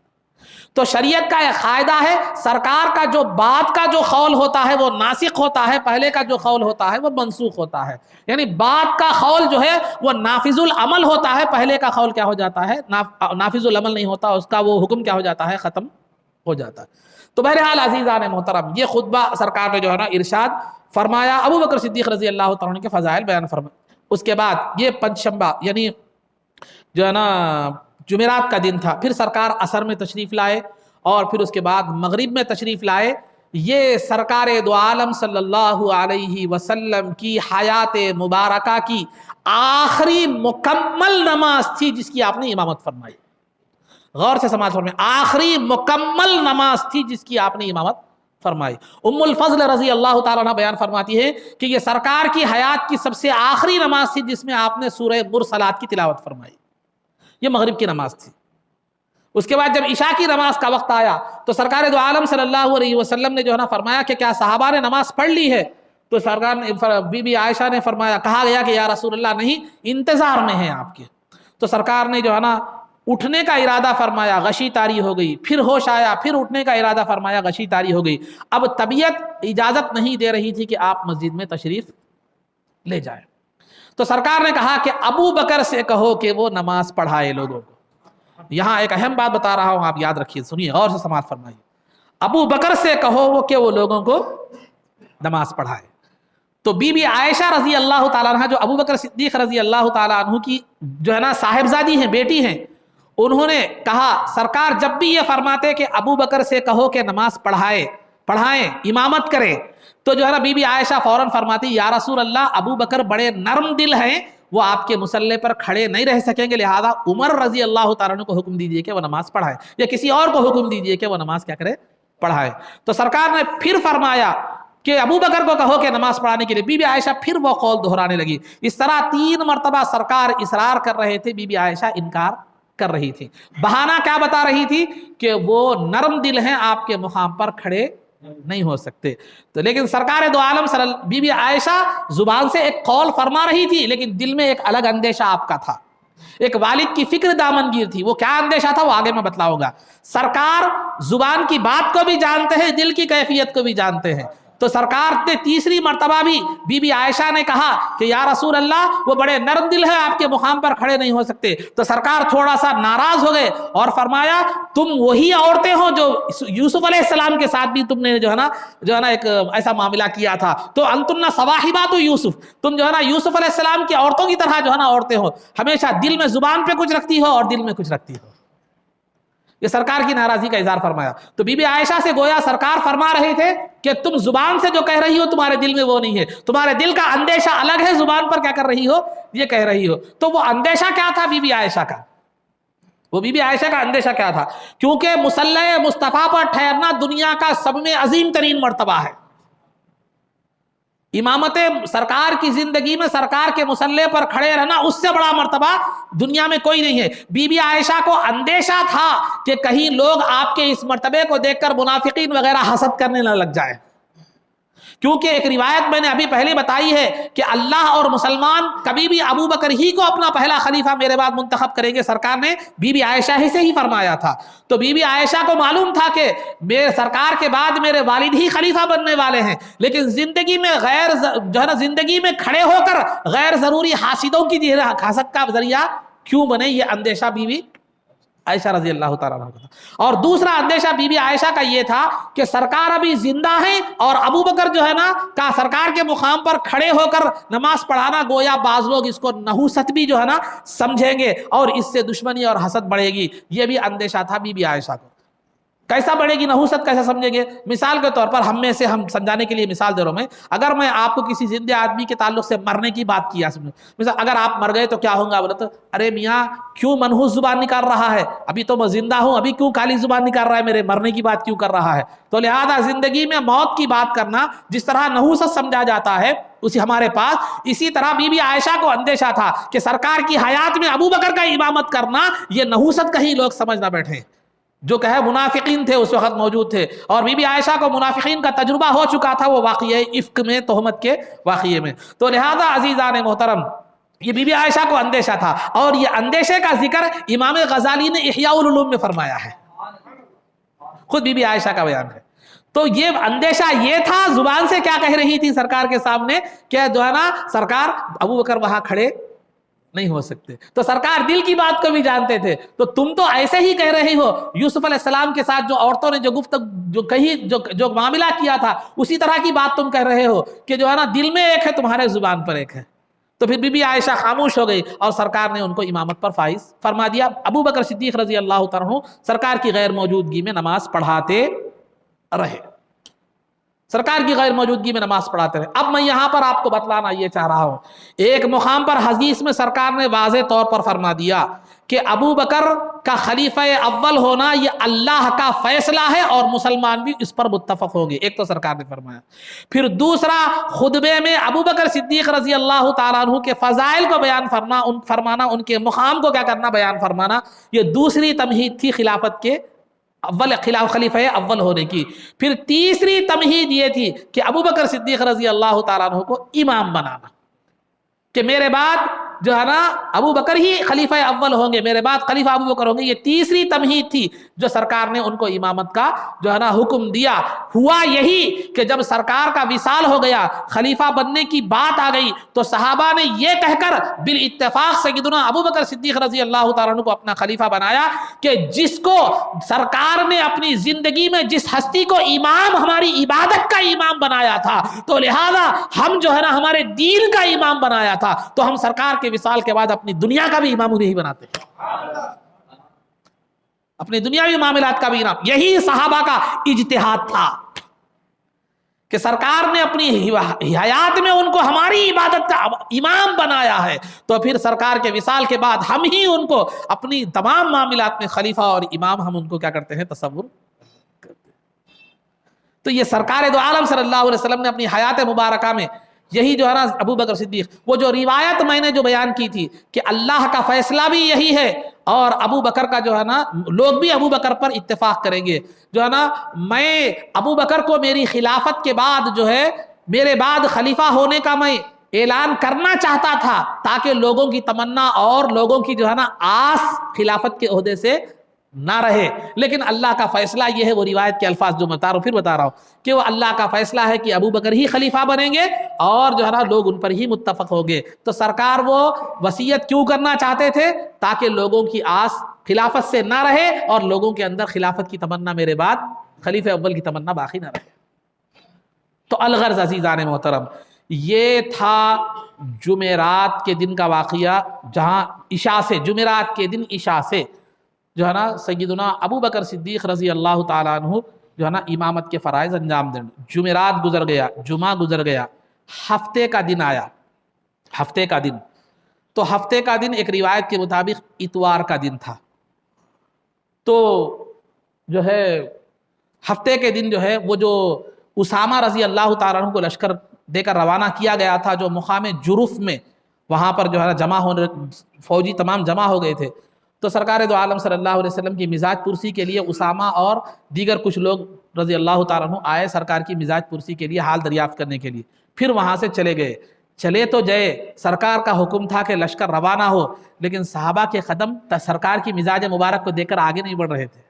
تو شریعت کا ایک قاعدہ ہے، سرکار کا جو بعد کا جو قول ہوتا ہے وہ ناسخ ہوتا ہے، پہلے کا جو قول ہوتا ہے وہ منسوخ ہوتا ہے. یعنی بعد کا قول جو ہے وہ نافذ العمل ہوتا ہے، پہلے کا قول کیا ہو جاتا ہے؟ نافذ العمل نہیں ہوتا، اس کا وہ حکم کیا ہو جاتا ہے؟ ختم ہو جاتا ہے. تو بہرحال عزیزان محترم، یہ خطبہ سرکار نے جو ہے نا ارشاد فرمایا. ابو بکر صدیق رضی اللہ تعالیٰ عنہ کے فضائل بیان فرمائے. اس کے بعد یہ پنجشنبہ یعنی جو ہے نا جمعرات کا دن تھا، پھر سرکار عصر میں تشریف لائے اور پھر اس کے بعد مغرب میں تشریف لائے. یہ سرکار دو عالم صلی اللہ علیہ وسلم کی حیات مبارکہ کی آخری مکمل نماز تھی جس کی آپ نے امامت فرمائی. غور سے سماعت فرمائیں، آخری مکمل نماز تھی جس کی آپ نے امامت فرمائی. ام الفضل رضی اللہ تعالیٰ عنہ بیان فرماتی ہے کہ یہ سرکار کی حیات کی سب سے آخری نماز تھی جس میں آپ نے سورہ مرسلات کی تلاوت فرمائی. یہ مغرب کی نماز تھی. اس کے بعد جب عشاء کی نماز کا وقت آیا تو سرکار دو عالم صلی اللہ علیہ وسلم نے جو ہے نا فرمایا کہ کیا صحابہ نے نماز پڑھ لی ہے؟ تو سرکار نے بی بی عائشہ نے فرمایا، کہا گیا کہ یا رسول اللہ نہیں، انتظار میں ہیں آپ کے. تو سرکار نے جو ہے نا اٹھنے کا ارادہ فرمایا، غشی طاری ہو گئی. پھر ہوش آیا، پھر اٹھنے کا ارادہ فرمایا، غشی طاری ہو گئی. اب طبیعت اجازت نہیں دے رہی تھی کہ آپ مسجد میں تشریف لے جائیں. تو سرکار نے کہا کہ ابو بکر سے کہو کہ وہ نماز پڑھائے لوگوں کو. یہاں ایک اہم بات بتا رہا ہوں، آپ یاد رکھیے، سنیے، غور سے سماعت فرمائیے. ابو بکر سے کہو کہ وہ لوگوں کو نماز پڑھائے. تو بی بی عائشہ رضی اللہ تعالیٰ عنہ جو ابو بکر صدیق رضی اللہ تعالیٰ عنہ کی جو ہے نا صاحبزادی ہیں، بیٹی ہیں، انہوں نے کہا سرکار جب بھی یہ فرماتے کہ ابو بکر سے کہو کہ نماز پڑھائیں، امامت کریں، تو جو ہے نا بی بی عائشہ فوراً فرماتی یا رسول اللہ ابو بکر بڑے نرم دل ہیں، وہ آپ کے مصلے پر کھڑے نہیں رہ سکیں گے، لہذا عمر رضی اللہ تعالیٰ عنہ کو حکم دیجئے کہ وہ نماز پڑھائے، یا کسی اور کو حکم دیجئے کہ وہ نماز کیا کرے؟ پڑھائے. تو سرکار نے پھر فرمایا کہ ابو بکر کو کہو کہ نماز پڑھانے کے لیے. بی بی عائشہ پھر وہ قول دہرانے لگی. اس طرح 3 مرتبہ سرکار اصرار کر رہے تھے، بی بی عائشہ انکار کر رہی تھی. بہانہ کیا بتا رہی تھی؟ کہ وہ نرم دل ہیں، آپ کے مقام پر کھڑے نہیں ہو سکتے. تو لیکن سرکار دو عالم بی بی عائشہ زبان سے ایک قول فرما رہی تھی، لیکن دل میں ایک الگ اندیشہ آپ کا تھا. ایک والد کی فکر دامنگیر تھی. وہ کیا اندیشہ تھا وہ آگے میں بتلاؤں گا. سرکار زبان کی بات کو بھی جانتے ہیں، دل کی کیفیت کو بھی جانتے ہیں. تو سرکار نے تیسری مرتبہ بھی بی بی عائشہ نے کہا کہ یا رسول اللہ وہ بڑے نرم دل ہیں، آپ کے مقام پر کھڑے نہیں ہو سکتے. تو سرکار تھوڑا سا ناراض ہو گئے اور فرمایا تم وہی عورتیں ہو جو یوسف علیہ السلام کے ساتھ بھی تم نے جو ہے نا ایک ایسا معاملہ کیا تھا. تو انتن صواحبات یوسف، تم جو ہے نا یوسف علیہ السلام کی عورتوں کی طرح جو ہے نا عورتیں ہو، ہمیشہ دل میں زبان پہ کچھ رکھتی ہو اور دل میں کچھ رکھتی ہو. یہ سرکار کی ناراضی کا اظہار فرمایا. تو بی بی عائشہ سے گویا سرکار فرما رہے تھے کہ تم زبان سے جو کہہ رہی ہو تمہارے دل میں وہ نہیں ہے، تمہارے دل کا اندیشہ الگ ہے، زبان پر کیا کر رہی ہو یہ کہہ رہی ہو. تو وہ اندیشہ کیا تھا بی بی عائشہ کا؟ وہ بی بی عائشہ کا اندیشہ کیا تھا؟ کیونکہ مصلی مصطفیٰ پر ٹھہرنا دنیا کا سب میں عظیم ترین مرتبہ ہے. امامت سرکار کی زندگی میں سرکار کے مصلی پر کھڑے رہنا اس سے بڑا مرتبہ دنیا میں کوئی نہیں ہے. بی بی عائشہ کو اندیشہ تھا کہ کہیں لوگ آپ کے اس مرتبے کو دیکھ کر منافقین وغیرہ حسد کرنے نہ لگ جائیں. کیونکہ ایک روایت میں نے ابھی پہلے بتائی ہے کہ اللہ اور مسلمان کبھی بھی ابو بکر ہی کو اپنا پہلا خلیفہ میرے بعد منتخب کریں گے. سرکار نے بی بی عائشہ ہی سے ہی فرمایا تھا. تو بی بی عائشہ کو معلوم تھا کہ میرے سرکار کے بعد میرے والد ہی خلیفہ بننے والے ہیں، لیکن زندگی میں جو ہے نا زندگی میں کھڑے ہو کر غیر ضروری حاسدوں کی حسد کا ذریعہ کیوں بنے، یہ اندیشہ بی بی عائشہ رضی اللہ تعالیٰ عنہ کا تھا. اور دوسرا اندیشہ بی بی عائشہ کا یہ تھا کہ سرکار ابھی زندہ ہیں اور ابو بکر جو ہے نا کا سرکار کے مقام پر کھڑے ہو کر نماز پڑھانا، گویا بعض لوگ اس کو نحوست بھی جو ہے نا سمجھیں گے اور اس سے دشمنی اور حسد بڑھے گی. یہ بھی اندیشہ تھا بی بی عائشہ کو. کیسا بڑھے گی نحوست، کیسا سمجھیں گے؟ مثال کے طور پر ہم میں سے ہم سمجھانے کے لیے مثال دے رہا ہوں میں. اگر میں آپ کو کسی زندہ آدمی کے تعلق سے مرنے کی بات کیا، مثلا اگر آپ مر گئے تو کیا ہوگا؟ بولے تو ارے میاں کیوں منحوس زبان نکال رہا ہے، ابھی تو میں زندہ ہوں، ابھی کیوں کالی زبان نکال رہا ہے، میرے مرنے کی بات کیوں کر رہا ہے؟ تو لہذا زندگی میں موت کی بات کرنا جس طرح نحوست سمجھا جاتا ہے اسی ہمارے پاس، اسی طرح بی بی عائشہ کو اندیشہ تھا کہ سرکار کی حیات میں ابو بکر کا امامت کرنا یہ نحوست کہیں لوگ سمجھ نہ بیٹھیں. جو کہے منافقین تھے اس وقت موجود تھے، اور بی بی عائشہ کو منافقین کا تجربہ ہو چکا تھا وہ واقعہ افک میں، تہمت کے واقعے میں. تو لہذا عزیزان محترم یہ بی بی عائشہ کو اندیشہ تھا، اور یہ اندیشے کا ذکر امام غزالی نے احیاء العلوم میں فرمایا ہے. خود بی بی عائشہ کا بیان ہے۔ تو یہ اندیشہ یہ تھا، زبان سے کیا کہہ رہی تھی سرکار کے سامنے کہ جو ہے نا سرکار ابو بکر وہاں کھڑے نہیں ہو سکتے، تو سرکار دل کی بات کو بھی جانتے تھے، تو تم تو ایسے ہی کہہ رہی ہو، یوسف علیہ السلام کے ساتھ جو عورتوں نے جو معاملہ کیا تھا اسی طرح کی بات تم کہہ رہے ہو کہ جو ہے نا دل میں ایک ہے تمہارے زبان پر ایک ہے۔ تو پھر بی بی عائشہ خاموش ہو گئی اور سرکار نے ان کو امامت پر فائز فرما دیا۔ ابو بکر صدیق رضی اللہ تعالیٰ عنہ سرکار کی غیر موجودگی میں نماز پڑھاتے رہے، سرکار کی غیر موجودگی میں نماز پڑھاتے رہے۔ اب میں یہاں پر آپ کو بتلانا یہ چاہ رہا ہوں، ایک مقام پر حدیث میں سرکار نے واضح طور پر فرما دیا کہ ابو بکر کا خلیفہ اول ہونا یہ اللہ کا فیصلہ ہے اور مسلمان بھی اس پر متفق ہوں گے، ایک تو سرکار نے فرمایا۔ پھر دوسرا، خطبے میں ابو بکر صدیق رضی اللہ تعالیٰ عنہ کے فضائل کو بیان فرمانا، ان کے مقام کو کیا کرنا، بیان فرمانا، یہ دوسری تمہید تھی خلافت کے خلیفہ اول ہونے کی۔ پھر تیسری تمہید یہ تھی کہ ابو بکر صدیق رضی اللہ تعالیٰ عنہ کو امام بنانا، کہ میرے بعد جو ہے نا ابو بکر ہی خلیفہ اول ہوں گے، میرے بعد خلیفہ ابو بکر ہوں گے۔ یہ تیسری تمہید تھی جو سرکار نے ان کو امامت کا جو ہے نا حکم دیا۔ ہوا یہی کہ جب سرکار کا وصال ہو گیا، خلیفہ بننے کی بات آ گئی، تو صحابہ نے یہ کہہ کر بالاتفاق سیدنا ابو بکر صدیق رضی اللہ تعالیٰ عنہ کو اپنا خلیفہ بنایا کہ جس کو سرکار نے اپنی زندگی میں جس ہستی کو امام، ہماری عبادت کا امام بنایا تھا، تو لہذا ہم جو ہے نا ہمارے دین کا امام بنایا تھا، تو ہم سرکار کے وصال کے بعد اپنی دنیا کا بھی امام انہیں ہی بناتے ہیں، اپنی دنیاوی معاملات کا بھی امام۔ یہی صحابہ کا اجتہاد تھا کہ سرکار نے اپنی حیات میں ان کو ہماری عبادت کا امام بنایا ہے، تو پھر سرکار کے وصال کے بعد ہم ہی ان کو اپنی تمام معاملات میں خلیفہ اور امام ہم ان کو کیا کرتے ہیں، تصور کرتے ہیں۔ تو یہ سرکار دو عالم صلی اللہ علیہ وسلم نے اپنی حیات مبارکہ میں یہی جو ہے نا ابو بکر صدیق، وہ جو روایت میں نے جو بیان کی تھی کہ اللہ کا فیصلہ بھی یہی ہے اور ابو بکر کا جو ہے نا لوگ بھی ابو بکر پر اتفاق کریں گے، جو ہے نا میں ابو بکر کو میری خلافت کے بعد جو ہے میرے بعد خلیفہ ہونے کا میں اعلان کرنا چاہتا تھا، تاکہ لوگوں کی تمنا اور لوگوں کی جو ہے نا آس خلافت کے عہدے سے نہ رہے، لیکن اللہ کا فیصلہ یہ ہے، وہ روایت کے الفاظ جو پھر بتا رہا ہوں کہ وہ اللہ کا فیصلہ ہے کہ ابو بکر ہی خلیفہ بنیں گے اور جو ہے نا لوگ ان پر ہی متفق ہوں گے۔ تو سرکار وہ وصیت کیوں کرنا چاہتے تھے؟ تاکہ لوگوں کی آس خلافت سے نہ رہے اور لوگوں کے اندر خلافت کی تمنا میرے بعد خلیفہ اول کی تمنا باقی نہ رہے۔ تو الغرض عزیزان محترم، یہ تھا جمعرات کے دن کا واقعہ، جہاں عشاء سے، جمعرات کے دن عشاء سے جو ہے نا سیدنا ابو بکر صدیق رضی اللہ تعالیٰ عنہ جو ہے نا امامت کے فرائض انجام دیں۔ جمعرات گزر گیا، جمعہ گزر گیا، ہفتے کا دن آیا، ہفتے کا دن، تو ہفتے کا دن ایک روایت کے مطابق اتوار کا دن تھا۔ تو جو ہے ہفتے کے دن جو ہے وہ جو اسامہ رضی اللہ تعالیٰ عنہ کو لشکر دے کر روانہ کیا گیا تھا، جو مقام جرف میں وہاں پر جو ہے نا جمع ہونے، فوجی تمام جمع ہو گئے تھے، تو سرکار دو عالم صلی اللہ علیہ وسلم کی مزاج پرسی کے لیے اسامہ اور دیگر کچھ لوگ رضی اللہ تعالیٰ عنہ آئے سرکار کی مزاج پرسی کے لیے، حال دریافت کرنے کے لیے۔ پھر وہاں سے چلے گئے، چلے تو جائے، سرکار کا حکم تھا کہ لشکر روانہ ہو، لیکن صحابہ کے قدم سرکار کی مزاج مبارک کو دیکھ کر آگے نہیں بڑھ رہے تھے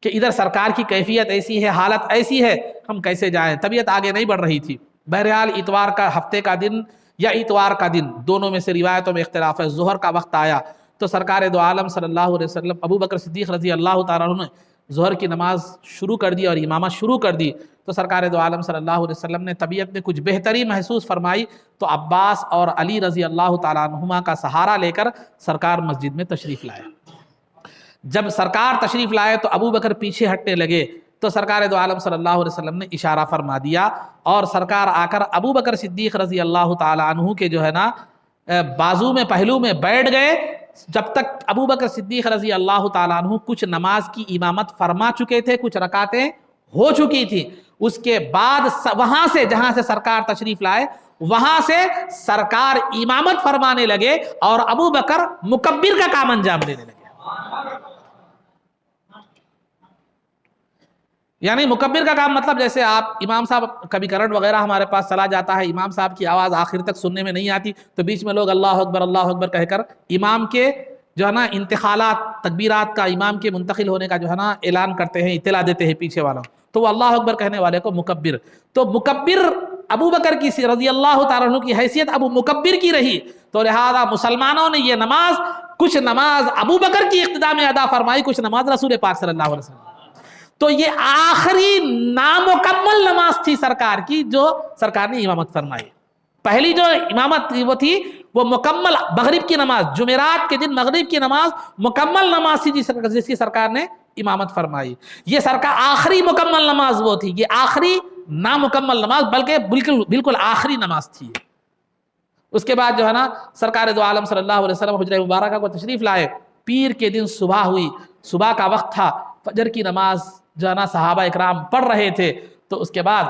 کہ ادھر سرکار کی کیفیت ایسی ہے، حالت ایسی ہے، ہم کیسے جائیں، طبیعت آگے نہیں بڑھ رہی تھی۔ بہرحال اتوار کا ہفتے کا دن یا اتوار کا دن، دونوں میں سے روایتوں میں اختلاف ہے، ظہر کا وقت آیا تو سرکار دو عالم صلی اللہ علیہ وسلم ابو بکر صدیق رضی اللہ تعالیٰ عنہ نے ظہر کی نماز شروع کر دی اور امامت شروع کر دی۔ تو سرکار دو عالم صلی اللہ علیہ وسلم نے طبیعت میں کچھ بہتری محسوس فرمائی تو عباس اور علی رضی اللہ تعالیٰ عنہما کا سہارا لے کر سرکار مسجد میں تشریف لائے۔ جب سرکار تشریف لائے تو ابو بکر پیچھے ہٹنے لگے، تو سرکار دو عالم صلی اللہ علیہ وسلم نے اشارہ فرما دیا اور سرکار آ کر ابو بکر صدیق رضی اللہ تعالیٰ عنہ کے جو ہے نا بازو میں، پہلو میں بیٹھ گئے۔ جب تک ابو بکر صدیق رضی اللہ تعالیٰ عنہ کچھ نماز کی امامت فرما چکے تھے، کچھ رکعتیں ہو چکی تھی، اس کے بعد وہاں سے جہاں سے سرکار تشریف لائے وہاں سے سرکار امامت فرمانے لگے اور ابو بکر مکبر کا کام انجام دینے لگے۔ یعنی مکبر کا کام مطلب جیسے آپ امام صاحب، کبھی کرنٹ وغیرہ ہمارے پاس چلا جاتا ہے، امام صاحب کی آواز آخر تک سننے میں نہیں آتی تو بیچ میں لوگ اللہ اکبر کہہ کر امام کے جو ہے نا انتقالات تکبیرات کا امام کے منتقل ہونے کا جو ہے نا اعلان کرتے ہیں، اطلاع دیتے ہیں پیچھے والوں، تو وہ اللہ اکبر کہنے والے کو مکبر، تو مکبر ابو بکر کی رضی اللہ تعالیٰ عنہ کی حیثیت ابو مکبر کی رہی، تو لہذا مسلمانوں نے یہ نماز، کچھ نماز ابو بکر کی اقتداء میں ادا فرمائی، کچھ نماز رسول پاک صلی اللہ علیہ وسلم، تو یہ آخری نامکمل نماز تھی سرکار کی جو سرکار نے امامت فرمائی۔ پہلی جو امامت وہ تھی وہ مکمل مغرب کی نماز، جمعرات کے دن مغرب کی نماز مکمل نماز تھی جس کی سرکار نے امامت فرمائی۔ یہ سرکار آخری مکمل نماز وہ تھی، یہ آخری نامکمل نماز بلکہ بالکل آخری نماز تھی۔ اس کے بعد جو ہے نا سرکار دو عالم صلی اللہ علیہ وسلم حجرہ مبارکہ کو تشریف لائے، پیر کے دن صبح ہوئی، صبح کا وقت تھا، فجر کی نماز جو ہے نا صحابہ اکرام پڑھ رہے تھے، تو اس کے بعد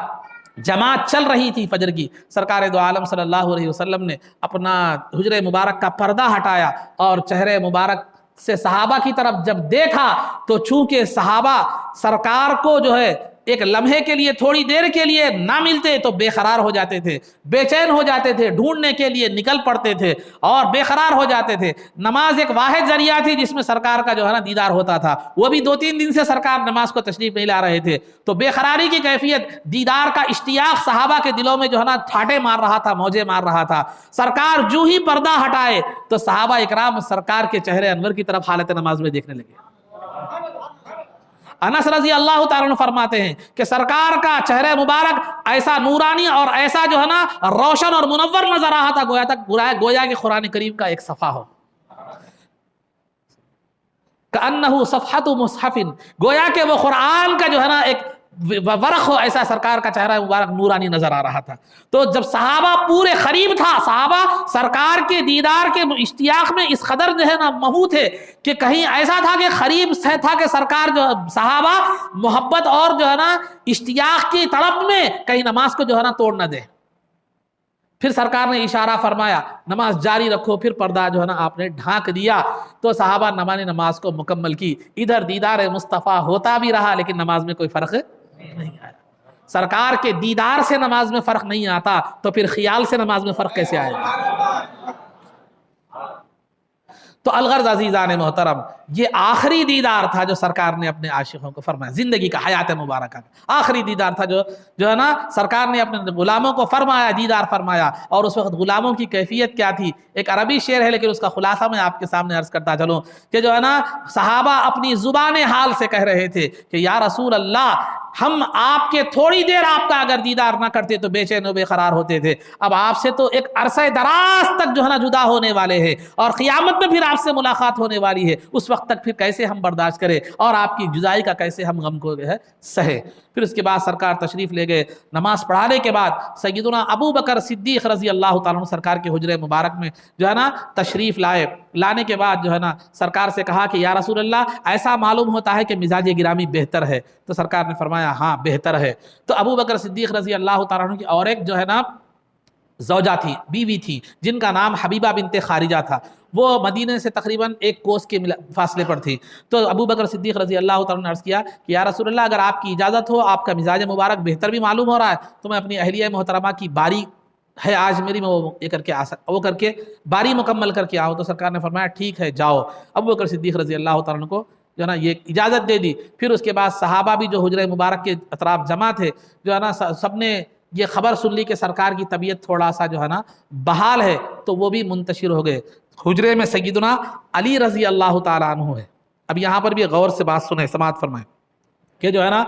جماعت چل رہی تھی فجر کی، سرکار دو عالم صلی اللہ علیہ وسلم نے اپنا حجرہ مبارک کا پردہ ہٹایا اور چہرے مبارک سے صحابہ کی طرف جب دیکھا تو چونکہ صحابہ سرکار کو جو ہے ایک لمحے کے لیے، تھوڑی دیر کے لیے نہ ملتے تو بے قرار ہو جاتے تھے، بے چین ہو جاتے تھے، ڈھونڈنے کے لیے نکل پڑتے تھے اور بے قرار ہو جاتے تھے۔ نماز ایک واحد ذریعہ تھی جس میں سرکار کا جو ہے نا دیدار ہوتا تھا، وہ بھی 2-3 دن سے سرکار نماز کو تشریف نہیں لا رہے تھے، تو بے قراری کی کیفیت، دیدار کا اشتیاق صحابہ کے دلوں میں جو ہے نا ٹھاٹے مار رہا تھا، موجے مار رہا تھا۔ سرکار جو ہی پردہ ہٹائے تو صحابہ اکرام سرکار کے چہرے انور کی طرف حالت نماز میں دیکھنے لگے۔ انس رضی اللہ تعالیٰ عنہ فرماتے ہیں کہ سرکار کا چہرہ مبارک ایسا نورانی اور ایسا جو ہے نا روشن اور منور نظر رہا تھا، گویا کہ قرآن کریم کا ایک صفحہ ہو، کأنہ صفحۃ مصحف، گویا کہ وہ قرآن کا جو ہے نا ایک ورق ہو، ایسا سرکار کا چہرہ مبارک نورانی نظر آ رہا تھا۔ تو جب صحابہ پورے قریب تھا، صحابہ سرکار کے دیدار کے اشتیاق میں اس قدر جو ہے نا محو تھے کہ کہیں ایسا تھا کہ قریب سے تھا کہ سرکار جو صحابہ محبت اور جو ہے نا اشتیاق کی تڑپ میں کہیں نماز کو جو ہے نا توڑ نہ دے۔ پھر سرکار نے اشارہ فرمایا نماز جاری رکھو، پھر پردہ جو ہے نا آپ نے ڈھانک دیا، تو صحابہ نماز کو مکمل کی۔ ادھر دیدار مصطفیٰ ہوتا بھی رہا لیکن نماز میں کوئی فرق نہیں آیا۔ سرکار کے دیدار سے نماز میں فرق نہیں آتا تو پھر خیال سے نماز میں فرق کیسے آئے گا؟ تو الغرض عزیزان محترم، یہ آخری دیدار تھا جو سرکار نے اپنے عاشقوں کو فرمایا، زندگی کا، حیات مبارکہ کا آخری دیدار تھا جو ہے نا سرکار نے اپنے غلاموں کو فرمایا، دیدار فرمایا۔ اور اس وقت غلاموں کی کیفیت کیا تھی؟ ایک عربی شعر ہے لیکن اس کا خلاصہ میں آپ کے سامنے عرض کرتا چلوں کہ جو ہے نا صحابہ اپنی زبان حال سے کہہ رہے تھے کہ یا رسول اللہ، ہم آپ کے تھوڑی دیر آپ کا اگر دیدار نہ کرتے تو بے چین و بے قرار ہوتے تھے، اب آپ سے تو ایک عرصہ دراز تک جو ہے نا جدا ہونے والے ہیں اور قیامت میں پھر آپ سے ملاقات ہونے والی ہے، اس وقت تک پھر کیسے ہم برداشت کریں اور آپ کی جدائی کا کیسے ہم غم کو سہے۔ پھر اس کے بعد سرکار تشریف لے گئے، نماز پڑھانے کے بعد سیدنا ابو بکر صدیق رضی اللہ تعالیٰ عنہ سرکار کے حجرہ مبارک میں جو ہے نا تشریف لائے۔ لانے کے بعد جو ہے نا سرکار سے کہا کہ یا رسول اللہ، ایسا معلوم ہوتا ہے کہ مزاج گرامی بہتر ہے، تو سرکار نے فرمایا ہاں بہتر ہے۔ تو ابو بکر صدیق رضی اللہ تعالیٰ عنہ کی اور ایک جو ہے نا زوجہ تھی، بیوی تھی، جن کا نام حبیبہ بنت خارجہ تھا، وہ مدینے سے تقریباً 1 کوس کے فاصلے پر تھی۔ تو ابو بکر صدیق رضی اللہ تعالیٰ نے عرض کیا کہ یا رسول اللہ، اگر آپ کی اجازت ہو، آپ کا مزاج مبارک بہتر بھی معلوم ہو رہا ہے، تو میں اپنی اہلیہ محترمہ کی باری ہے آج میری، میں وہ کر کے باری مکمل کر کے آؤ۔ تو سرکار نے فرمایا ٹھیک ہے جاؤ۔ ابو بکر صدیق رضی اللہ تعالیٰ کو جو ہے نا یہ اجازت دے دی۔ پھر اس کے بعد صحابہ بھی جو حجرہ مبارک کے اطراف جمع تھے، جو ہے نا سب نے یہ خبر سن لی کہ سرکار کی طبیعت تھوڑا سا جو ہے نا بحال ہے، تو وہ بھی منتشر ہو گئے۔ حجرے میں سیدنا علی رضی اللہ تعالیٰ عنہ ہے۔ اب یہاں پر بھی غور سے بات سنیں، سماعت فرمائیں کہ جو ہے نا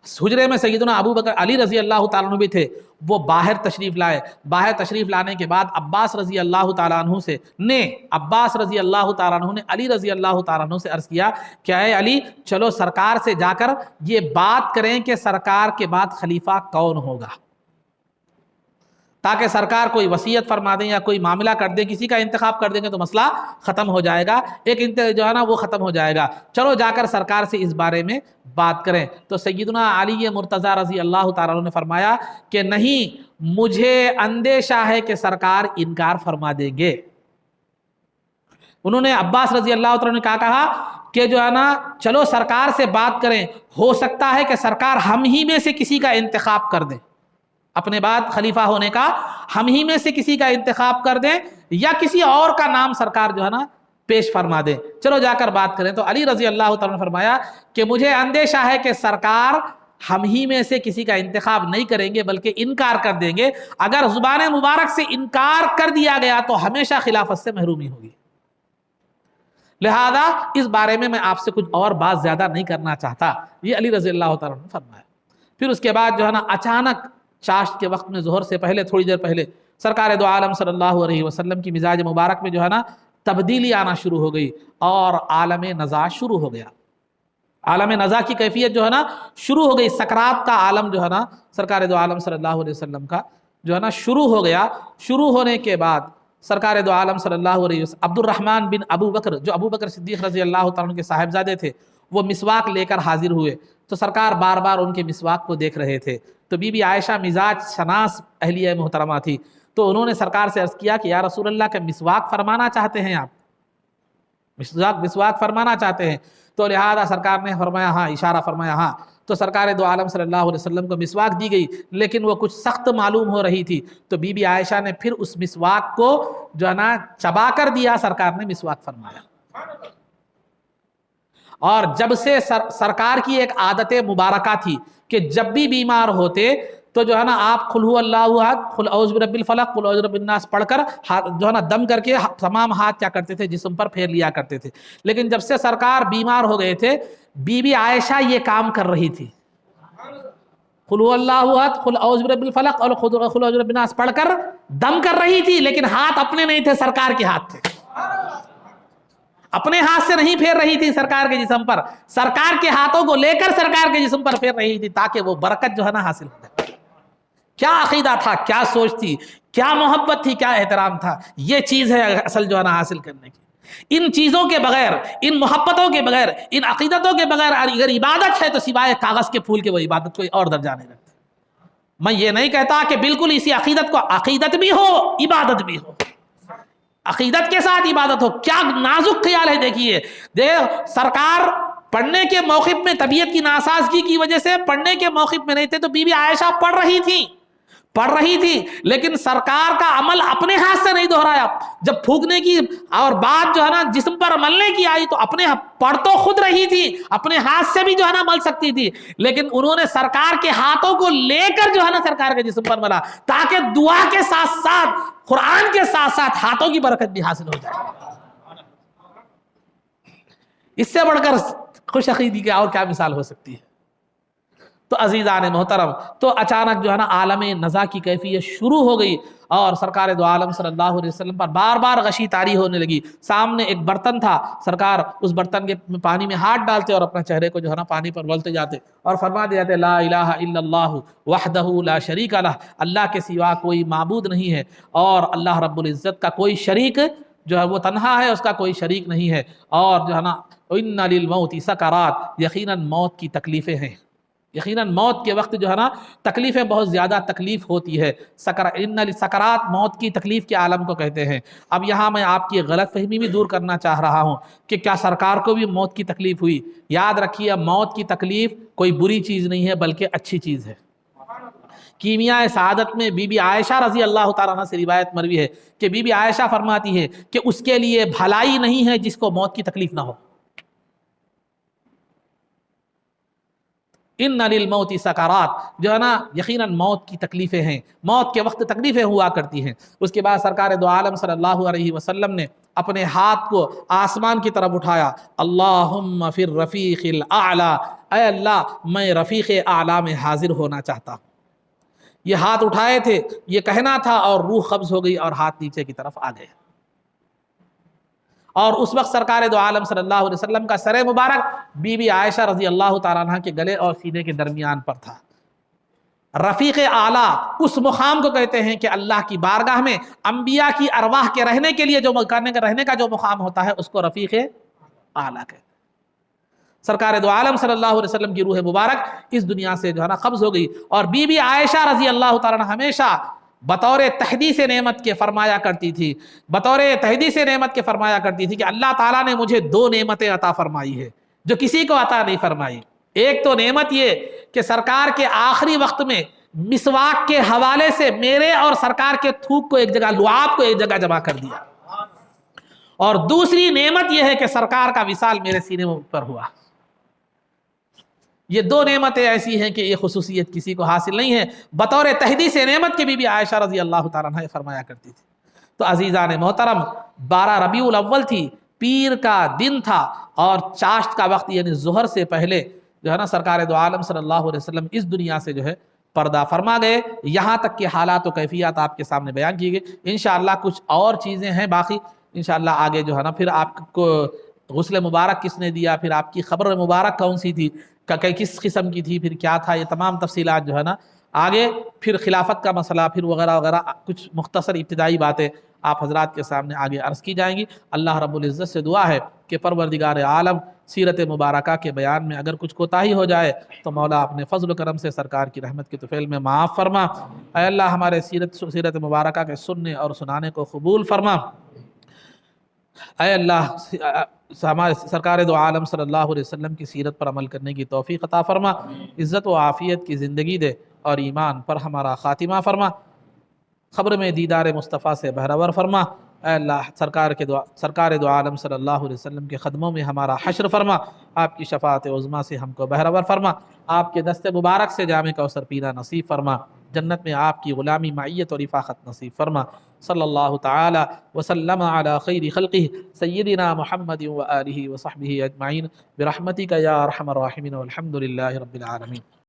حجرے میں سیدنا ابو بکر علی رضی اللہ تعالیٰ عنہ بھی تھے، وہ باہر تشریف لائے۔ باہر تشریف لانے کے بعد عباس رضی اللہ تعالیٰ عنہ عباس رضی اللہ تعالیٰ عنہ نے علی رضی اللہ تعالیٰ عنہ سے عرض کیا کہ اے علی، چلو سرکار سے جا کر یہ بات کریں کہ سرکار کے بعد خلیفہ کون ہوگا، تاکہ سرکار کوئی وصیت فرما دیں یا کوئی معاملہ کر دیں، کسی کا انتخاب کر دیں گے تو مسئلہ ختم ہو جائے گا، ایک جو ہے نا وہ ختم ہو جائے گا، چلو جا کر سرکار سے اس بارے میں بات کریں۔ تو سیدنا علی مرتضیٰ رضی اللہ تعالیٰ عنہ نے فرمایا کہ نہیں، مجھے اندیشہ ہے کہ سرکار انکار فرما دیں گے۔ انہوں نے عباس رضی اللہ تعالیٰ نے کہا کہ جو ہے نا چلو سرکار سے بات کریں، ہو سکتا ہے کہ سرکار ہم ہی میں سے کسی کا انتخاب کر دیں، اپنے بعد خلیفہ ہونے کا ہم ہی میں سے کسی کا انتخاب کر دیں، یا کسی اور کا نام سرکار جو ہے نا پیش فرما دیں، چلو جا کر بات کریں۔ تو علی رضی اللہ تعالیٰ نے فرمایا کہ مجھے اندیشہ ہے کہ سرکار ہم ہی میں سے کسی کا انتخاب نہیں کریں گے بلکہ انکار کر دیں گے، اگر زبان مبارک سے انکار کر دیا گیا تو ہمیشہ خلافت سے محرومی ہوگی، لہذا اس بارے میں آپ سے کچھ اور بات زیادہ نہیں کرنا چاہتا، یہ علی رضی اللہ تعالیٰ نے فرمایا۔ پھر اس کے بعد جو ہے نا اچانک چاشت کے وقت میں ظہر سے پہلے تھوڑی دیر پہلے سرکار دو عالم صلی اللہ علیہ وسلم کی مزاج مبارک میں جو ہے نا تبدیلی آنا شروع ہو گئی اور عالم نزاع شروع ہو گیا، عالم نزاع کی کیفیت جو ہے نا شروع ہو گئی، سکرات کا عالم جو ہے نا سرکار دو عالم صلی اللہ علیہ وسلم کا جو ہے نا شروع ہو گیا۔ شروع ہونے کے بعد سرکار دو عالم صلی اللہ علیہ وسلم عبد الرحمن بن ابو بکر، جو ابو بکر صدیق رضی اللہ تعالیٰ عنہ کے صاحبزادے تھے، وہ مسواک لے کر حاضر ہوئے تو سرکار بار بار ان کے مسواک کو دیکھ رہے تھے، تو بی بی عائشہ مزاج شناس اہلیہ محترمہ تھی، تو انہوں نے سرکار سے عرض کیا کہ یا رسول اللہ کہ مسواک فرمانا چاہتے ہیں آپ، مسواک فرمانا چاہتے ہیں؟ تو لہذا سرکار نے فرمایا ہاں، اشارہ فرمایا ہاں، تو سرکار دو عالم صلی اللہ علیہ وسلم کو مسواک دی گئی، لیکن وہ کچھ سخت معلوم ہو رہی تھی، تو بی بی عائشہ نے پھر اس مسواک کو جو ہے نا چبا کر دیا، سرکار نے مسواک فرمایا۔ اور جب سے سرکار کی ایک عادت مبارکہ تھی کہ جب بھی بیمار ہوتے تو جو ہے نا آپ قل هو اللہ احد، قل اعوذ برب الفلق، قل اعوذ برب الناس پڑھ کر جو ہے نا دم کر کے تمام ہاتھ کیا کرتے تھے، جسم پر پھیر لیا کرتے تھے۔ لیکن جب سے سرکار بیمار ہو گئے تھے، بی بی عائشہ یہ کام کر رہی تھی، قل هو اللہ احد، قل اعوذ برب الفلق اور قل اعوذ برب الناس پڑھ کر دم کر رہی تھی، لیکن ہاتھ اپنے نہیں تھے، سرکار کے ہاتھ تھے، اپنے ہاتھ سے نہیں پھیر رہی تھی سرکار کے جسم پر، سرکار کے ہاتھوں کو لے کر سرکار کے جسم پر پھیر رہی تھی تاکہ وہ برکت جو ہے نا حاصل ہو جائے۔ کیا عقیدہ تھا، کیا سوچ تھی، کیا محبت تھی، کیا احترام تھا، یہ چیز ہے اصل جو ہے نا حاصل کرنے کی۔ ان چیزوں کے بغیر، ان محبتوں کے بغیر، ان عقیدتوں کے بغیر اگر عبادت ہے تو سوائے کاغذ کے پھول کے وہ عبادت کوئی اور درجہ نہیں رکھتا۔ میں یہ نہیں کہتا کہ بالکل اسی عقیدت کو عقیدت بھی ہو عبادت بھی ہو، عقیدت کے ساتھ عبادت ہو، کیا نازک خیال ہے۔ دیکھیے سرکار پڑھنے کے موقف میں طبیعت کی ناسازگی کی وجہ سے پڑھنے کے موقف میں نہیں تھے، تو بی بی عائشہ پڑھ رہی تھی لیکن سرکار کا عمل اپنے ہاتھ سے نہیں دہرایا، جب پھونکنے کی اور بات جو ہے نا جسم پر ملنے کی آئی تو اپنے پڑھ تو خود رہی تھی، اپنے ہاتھ سے بھی جو ہے نا مل سکتی تھی، لیکن انہوں نے سرکار کے ہاتھوں کو لے کر جو ہے نا سرکار کے جسم پر ملا تاکہ دعا کے ساتھ ساتھ قرآن کے ساتھ ساتھ ہاتھوں کی برکت بھی حاصل ہو جائے۔ اس سے بڑھ کر خوش عقیدی کی اور کیا مثال ہو سکتی ہے؟ تو عزیزان محترم، تو اچانک جو ہے نا عالم نزاع کی کیفیت شروع ہو گئی اور سرکار دو عالم صلی اللہ علیہ وسلم پر بار بار غشی طاری ہونے لگی۔ سامنے ایک برتن تھا، سرکار اس برتن کے پانی میں ہاتھ ڈالتے اور اپنا چہرے کو جو ہے نا پانی پر ملتے جاتے اور فرما دے جاتے لا الہ الا اللہ وحدہ لا شریک لہ، اللہ کے سوا کوئی معبود نہیں ہے اور اللہ رب العزت کا کوئی شریک جو ہے وہ تنہا ہے، اس کا کوئی شریک نہیں ہے، اور جو ہے نا ان للموت سکرات، یقیناً موت کی تکلیفیں ہیں، یقیناً موت کے وقت جو ہے نا تکلیفیں بہت زیادہ تکلیف ہوتی ہے۔ سکرات موت کی تکلیف کے عالم کو کہتے ہیں۔ اب یہاں میں آپ کی غلط فہمی بھی دور کرنا چاہ رہا ہوں کہ کیا سرکار کو بھی موت کی تکلیف ہوئی؟ یاد رکھیے موت کی تکلیف کوئی بری چیز نہیں ہے بلکہ اچھی چیز ہے۔ کیمیائے سعادت میں بی بی عائشہ رضی اللہ تعالیٰ عنہ سے روایت مروی ہے کہ بی بی عائشہ فرماتی ہے کہ اس کے لیے بھلائی نہیں ہے جس کو موت کی تکلیف نہ ہو۔ ان للموت سکرات، جو ہے نا یقیناً موت کی تکلیفیں ہیں، موت کے وقت تکلیفیں ہوا کرتی ہیں۔ اس کے بعد سرکار دو عالم صلی اللہ علیہ وسلم نے اپنے ہاتھ کو آسمان کی طرف اٹھایا، اللہم فی الرفیق الاعلی، اے اللہ میں رفیق اعلی میں حاضر ہونا چاہتا ہوں۔ یہ ہاتھ اٹھائے تھے، یہ کہنا تھا اور روح قبض ہو گئی اور ہاتھ نیچے کی طرف آ گئے، اور اس وقت سرکار دو عالم صلی اللہ علیہ وسلم کا سر مبارک بی بی عائشہ رضی اللہ تعالیٰ عنہ کے گلے اور سینے کے درمیان پر تھا۔ رفیق اعلیٰ اس مقام کو کہتے ہیں کہ اللہ کی بارگاہ میں انبیاء کی ارواح کے رہنے کے لیے جو رہنے کا جو مقام ہوتا ہے اس کو رفیق اعلیٰ کہتے ہیں۔ سرکار دو عالم صلی اللہ علیہ وسلم کی روح مبارک اس دنیا سے جو ہے نا قبض ہو گئی، اور بی بی عائشہ رضی اللہ تعالیٰ عنہ ہمیشہ بطور تحدیث نعمت کے فرمایا کرتی تھی، بطور تحدیث نعمت کے فرمایا کرتی تھی کہ اللہ تعالیٰ نے مجھے دو نعمتیں عطا فرمائی ہے جو کسی کو عطا نہیں فرمائی۔ ایک تو نعمت یہ کہ سرکار کے آخری وقت میں مسواک کے حوالے سے میرے اور سرکار کے تھوک کو ایک جگہ، لعاب کو ایک جگہ جمع کر دیا، اور دوسری نعمت یہ ہے کہ سرکار کا وصال میرے سینے پر ہوا۔ یہ دو نعمتیں ایسی ہیں کہ یہ خصوصیت کسی کو حاصل نہیں ہے۔ بطور تحدیث نعمت کے بی عائشہ رضی اللہ تعالیٰ عنہ فرمایا کرتی تھی۔ تو عزیزان محترم، 12 ربیع الاول تھی، پیر کا دن تھا، اور چاشت کا وقت یعنی ظہر سے پہلے جو ہے نا سرکار دو عالم صلی اللہ علیہ وسلم اس دنیا سے جو ہے پردہ فرما گئے۔ یہاں تک کہ حالات و کیفیات آپ کے سامنے بیان کی گئی۔ انشاءاللہ کچھ اور چیزیں ہیں باقی، انشاءاللہ آگے جو ہے نا پھر آپ کو غسل مبارک کس نے دیا، پھر آپ کی خبر مبارک کون سی تھی، کس قسم کی تھی، پھر کیا تھا، یہ تمام تفصیلات جو ہے نا آگے، پھر خلافت کا مسئلہ، پھر وغیرہ وغیرہ کچھ مختصر ابتدائی باتیں آپ حضرات کے سامنے آگے عرض کی جائیں گی۔ اللہ رب العزت سے دعا ہے کہ پروردگار عالم سیرت مبارکہ کے بیان میں اگر کچھ کوتاہی ہو جائے تو مولا اپنے فضل و کرم سے سرکار کی رحمت کے طفیل میں معاف فرما۔ اے اللہ ہمارے سیرت مبارکہ کے سننے اور سنانے کو قبول فرما۔ اے اللہ ہمارے سرکار دو عالم صلی اللہ علیہ وسلم کی سیرت پر عمل کرنے کی توفیق عطا فرما، عزت و عافیت کی زندگی دے، اور ایمان پر ہمارا خاتمہ فرما، خبر میں دیدار مصطفیٰ سے بہرور فرما۔ اے اللہ سرکار دو عالم صلی اللہ علیہ وسلم کے قدموں میں ہمارا حشر فرما، آپ کی شفاعت عظمیٰ سے ہم کو بہرور فرما، آپ کے دست مبارک سے جام کوثر پینا نصیب فرما، جنت میں آپ کی غلامی معیت اور رفاقت نصیب فرما۔ صلی اللہ تعالی وسلم علی خیر خلقہ سیدنا محمد و آلہ و صحبہ اجمعین برحمتک یا ارحم الراحمین والحمد للہ رب العالمین۔